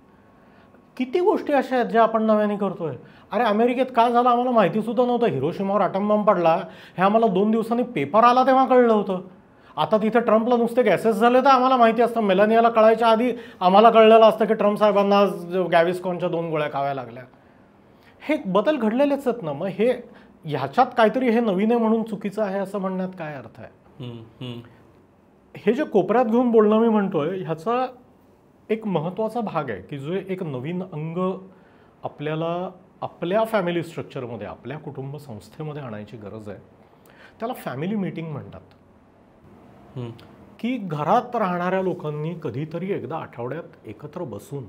किती गोष्टी अशा आहेत ज्या आपण नव्याने करतोय. अरे अमेरिकेत काय झालं आम्हाला माहितीसुद्धा नव्हतं, हिरोशिमावर ॲटम बॉम्ब पडला हे आम्हाला 2 दिवसांनी पेपर आला तेव्हा कळलं होतं. आता तिथे ट्रम्पला नुसते गॅसेस झाले तर आम्हाला माहिती असतं, मेलानियाला कळायच्या आधी आम्हाला कळलेलं असतं की ट्रम्प साहेबांना गॅविस्कॉनच्या 2 गोळ्या खाव्या लागल्या. हे बदल घडलेलेच आहेत ना. मग हे ह्याच्यात काहीतरी हे नवीन आहे म्हणून चुकीचं आहे असं म्हणण्यात काय अर्थ आहे? हे जे कोपऱ्यात घेऊन बोलणं मी म्हणतोय ह्याचा एक महत्त्वाचा भाग आहे की जो एक नवीन अंग आपल्याला आपल्या फॅमिली स्ट्रक्चरमध्ये, आपल्या कुटुंब संस्थेमध्ये आणायची गरज आहे. त्याला फॅमिली मीटिंग म्हणतात. की घरात राहणाऱ्या लोकांनी कधीतरी एकदा आठवड्यात एकत्र बसून,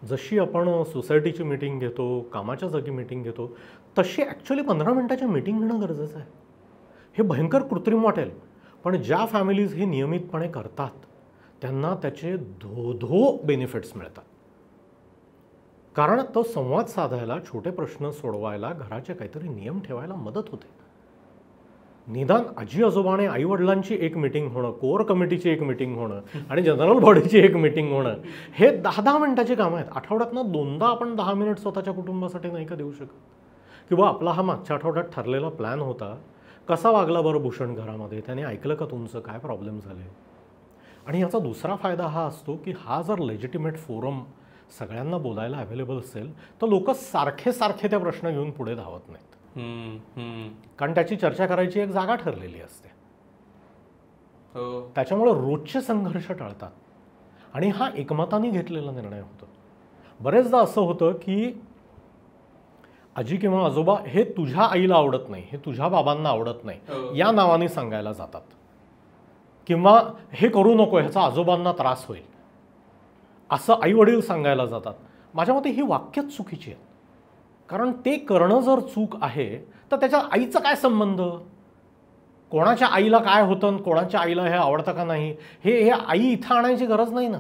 जशी आपण सोसायटीची मीटिंग घेतो, कामाच्या जागी मीटिंग घेतो, तशी ॲक्च्युली 15 मिनिटाची मीटिंग घेणं गरजेचं आहे. हे भयंकर कृत्रिम वाटेल, पण ज्या फॅमिलीज हे नियमितपणे करतात त्यांना त्याचे धो बेनिफिट्स मिळतात. कारण तो संवाद साधायला, छोटे प्रश्न सोडवायला, घराचे काहीतरी नियम ठेवायला मदत होते. निदान आजी आजोबाने आईवडिलांची एक मीटिंग होणं, कोअर कमिटीची एक मीटिंग होणं आणि जनरल बॉडीची एक मीटिंग होणं, हे 10-10 मिनिटाची कामं आहेत. आठवड्यातनं 2दा आपण 10 मिनिट स्वतःच्या कुटुंबासाठी नाही का देऊ शकत? किंवा आपला हा मागच्या आठवड्यात ठरलेला प्लॅन होता, कसा वागला बरं भूषण घरामध्ये, त्याने ऐकलं का तुमचं, काय प्रॉब्लेम झाले? आणि याचा दुसरा फायदा हा असतो की हा जर लेजिटिमेट फोरम सगळ्यांना बोलायला अवेलेबल असेल तर लोक सारखे सारखे त्या प्रश्न घेऊन पुढे धावत नाहीत. कारण त्याची चर्चा करायची एक जागा ठरलेली असते. त्याच्यामुळे रोजचे संघर्ष टळतात आणि हा एकमताने घेतलेला निर्णय होतो. बरेचदा असं होतं की आजी किंवा आजोबा हे तुझ्या आईला आवडत नाही, हे तुझ्या बाबांना आवडत नाही या नावाने सांगायला जातात, किंवा हे करू नको ह्याचा आजोबांना त्रास होईल असं आई वडील सांगायला जातात. माझ्या मते ही वाक्यच चुकीची आहेत. कारण ते करणं जर चूक आहे तर त्याच्या आईचा काय संबंध? कोणाच्या आईला काय होतं, कोणाच्या आईला हे आवडतं का नाही, हे आई इथं आणायची गरज नाही ना.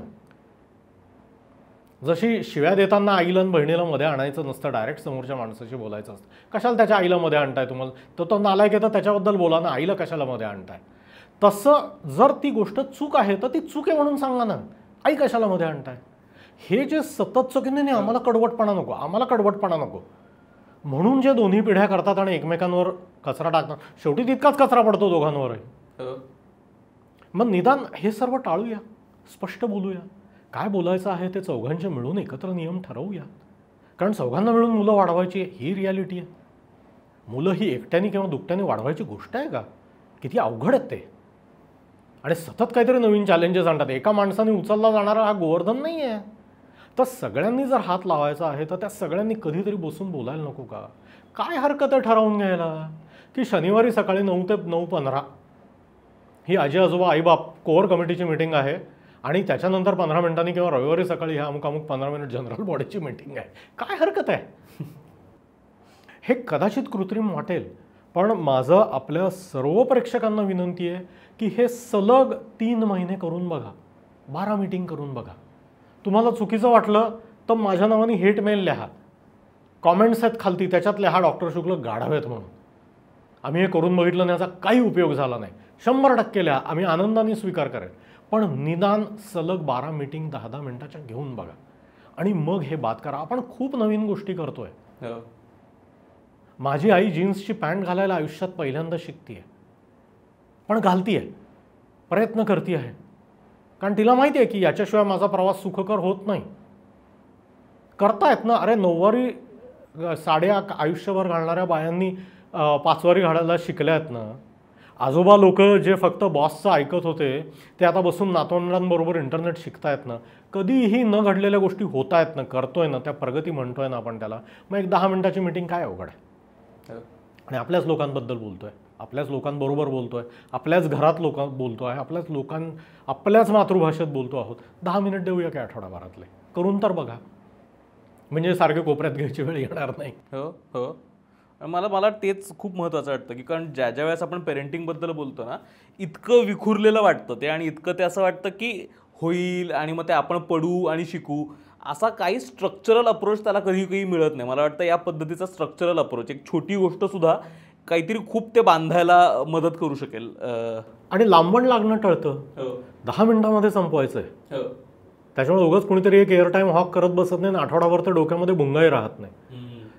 जशी शिव्या देताना आईला आणि बहिणीला मध्ये आणायचं नसतं, डायरेक्ट समोरच्या माणसाशी बोलायचं असतं. कशाला त्याच्या आईला मध्ये आणताय तुम्हाला, तर तो नालायक आहे तर त्याच्याबद्दल बोला ना, आईला कशाला मध्ये आणताय. तसं जर ती गोष्ट चूक आहे तर ती चूक आहे म्हणून सांगा ना, आई कशाला मध्ये आणताय. हे जे सतत चुकीने नाही, आम्हाला कडवटपणा नको, आम्हाला कडवटपणा नको म्हणून जे दोन्ही पिढ्या करतात आणि एकमेकांवर कचरा टाकतात, शेवटी तितकाच कचरा पडतो दोघांवरही. मग निदान हे सर्व टाळूया, स्पष्ट बोलूया, काय बोलायचं आहे ते चौघांचे मिळून एकत्र नियम ठरवूया. कारण चौघांना मिळून मुलं वाढवायची ही रियालिटी आहे. मुलं ही एकट्याने किंवा दुकट्याने वाढवायची गोष्ट आहे का? किती अवघड आहेत ते. आणि सतत काहीतरी नवीन चॅलेंजेस आणतात. एका माणसाने उचलला जाणारा हा गोवर्धन नाही आहे. तर सगळ्यांनी जर हात लावायचा आहे तर त्या सगळ्यांनी कधीतरी बसून बोलायला नको का? काय हरकत आहे ठरवून घ्यायला की शनिवारी सकाळी 9 ते 9:15 ही आजी आजोबा आईबाप कोअर कमिटीची मीटिंग आहे आणि त्याच्यानंतर 15 मिनिटांनी किंवा रविवारी सकाळी ह्या अमुक 15 मिनिट जनरल बॉडीची मीटिंग आहे. काय हरकत आहे? हे कदाचित कृत्रिम वाटेल, पण माझं आपल्या सर्व प्रेक्षकांना विनंती आहे की हे सलग 3 महिने करून बघा, 12 मीटिंग करून बघा. तुम्हाला चुकीचं वाटलं तर माझ्या नावाने हेट मेल लिहा, कॉमेंट्स आहेत खालती त्याच्यात लिहा डॉक्टर शुक्ल गाढवेत म्हणून. आम्ही हे करून बघितलं आणि याचा काही उपयोग झाला नाही, 100% लिहा, आम्ही आनंदाने स्वीकार करेल. पण निदान सलग 12 मीटिंग 10-10 मिनिटाच्या घेऊन बघा आणि मग हे बात करा. आपण खूप नवीन गोष्टी करतोय. माझी आई जीन्सची पॅन्ट घालायला आयुष्यात पहिल्यांदा शिकतीये. पण घालतीये, प्रयत्न करते आहे, कारण तिला माहिती आहे की याच्याशिवाय माझा प्रवास सुखकर होत नाही. करतायत ना. अरे 9वारी साड्या आयुष्यभर घालणाऱ्या बायांनी 5वारी घालायला शिकल्या आहेत ना. आजोबा लोक जे फक्त बॉसचं ऐकत होते ते आता बसून नातवंडांबरोबर इंटरनेट शिकतायत ना. कधीही न घडलेल्या गोष्टी होत आहेत ना, करतोय ना, त्या प्रगती म्हणतोय ना आपण त्याला. मग एक 10 मिनिटाची मीटिंग काय अवघड आहे. आणि आपल्याच लोकांबद्दल बोलतोय, आपल्याच लोकांबरोबर बोलतोय, आपल्याच घरात बोलतोय, आपल्याच मातृभाषेत बोलतो आहोत. 10 मिनिट देऊया काय आठवडाभरातले, करून तर बघा. म्हणजे सारखे कोपऱ्यात घ्यायची वेळ येणार नाही. हो हो. मला तेच खूप महत्त्वाचं वाटतं की कारण ज्या वेळेस आपण पेरेंटिंगबद्दल बोलतो ना, इतकं विखुरलेलं वाटतं ते आणि इतकं ते असं वाटतं की होईल आणि मग ते आपण पडू आणि शिकू. असा काही स्ट्रक्चरल अप्रोच त्याला कधी मिळत नाही. मला वाटतं या पद्धतीचा स्ट्रक्चरल अप्रोच, एक छोटी गोष्टसुद्धा काहीतरी खूप ते बांधायला मदत करू शकेल. आणि लांबण लागणं टळतं. 10 मिनिटांमध्ये संपवायचं आहे. त्याच्यामुळे उगाच कुणीतरी एक एअरटाईम हॉक करत बसत नाही, आठवडाभर तर डोक्यामध्ये भुंगाही राहत नाही.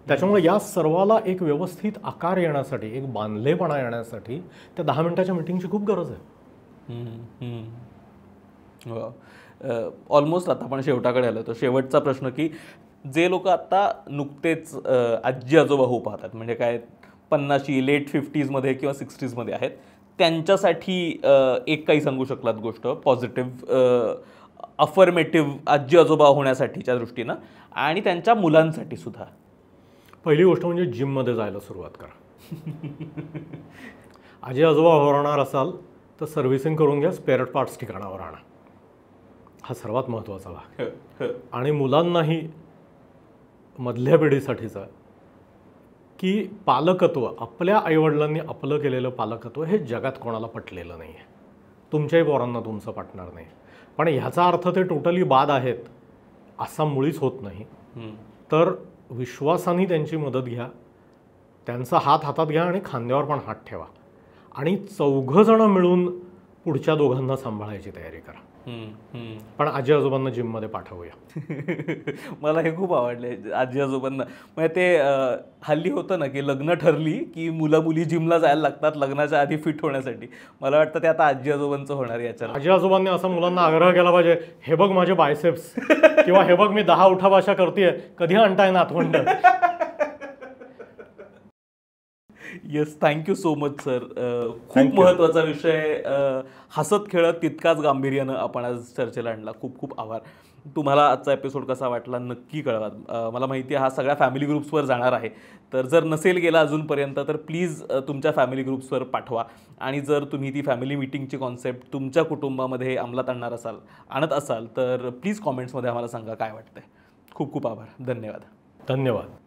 त्याच्यामुळे या सर्वाला एक व्यवस्थित आकार येण्यासाठी, एक बांधलेपणा येण्यासाठी त्या 10 मिनिटाच्या मीटिंगची खूप गरज आहे. ऑलमोस्ट आता आपण शेवटाकडे आलो. तर शेवटचा प्रश्न की जे लोक आता नुकतेच आजी आजोबा होऊ पाहतात, म्हणजे काय 50शी लेट 50sमध्ये किंवा 60sमध्ये आहेत, त्यांच्यासाठी एक काही सांगू शकलात गोष्ट पॉझिटिव्ह अफर्मेटिव्ह आजी आजोबा होण्यासाठीच्या दृष्टीनं आणि त्यांच्या मुलांसाठी सुद्धा? पहिली गोष्ट म्हणजे जिममध्ये जायला सुरुवात करा. आजी आजोबा होणार असाल तर सर्व्हिसिंग करून घ्या, स्पेअर पार्ट्स ठिकाणावर आणा. हा सर्वात महत्त्वाचा भाग. आणि मुलांनाही मधल्या पिढीसाठीचा की पालकत्व, आपल्या आईवडिलांनी आपलं केलेलं पालकत्व हे जगात कोणाला पटलेलं नाही आहे. तुमच्याही पोरांना तुमचं पटणार नाही. पण ह्याचा अर्थ ते टोटली बाद आहेत असा मुळीच होत नाही. तर विश्वासाने त्यांची मदत घ्या, त्यांचा हात हातात घ्या आणि खांद्यावर पण हात ठेवा आणि 4 जण मिळून पुढच्या दोघांना सांभाळायची तयारी करा. पण आजी आजोबांना जिममध्ये पाठवूया. मला हे खूप आवडले, आजी आजोबांना. म्हणजे ते हल्ली होतं ना की लग्न ठरली की मुलं मुली जिमला जायला लागतात लग्नाच्या आधी फिट होण्यासाठी. मला वाटतं ते आता आजी आजोबांचं होणार याच्यावर. आजी आजोबांनी असं मुलांना आग्रह केला पाहिजे, हे बघ माझे बायसेप्स, किंवा हे बघ मी 10 उठाभाषा करतेय, कधी आणताय नातवंड. Yes, thank you so much sir. खूप महत्त्वाचा विषय हसत खेळत तितकाच गांभीर्यानं आपण आज चर्चेला आणला. खूप खूप आभार. तुम्हाला आजचा एपिसोड कसा वाटला नक्की कळवा. मला माहिती आहे हा सगळ्या फॅमिली ग्रुप्सवर जाणार आहे, तर जर नसेल गेला अजूनपर्यंत तर प्लीज तुमच्या फॅमिली ग्रुप्सवर पाठवा. आणि जर तुम्ही ती फॅमिली मीटिंगची कॉन्सेप्ट तुमच्या कुटुंबामध्ये अंमलात आणत असाल तर प्लीज कॉमेंट्समध्ये आम्हाला सांगा काय वाटतंय. खूप खूप आभार. धन्यवाद. धन्यवाद.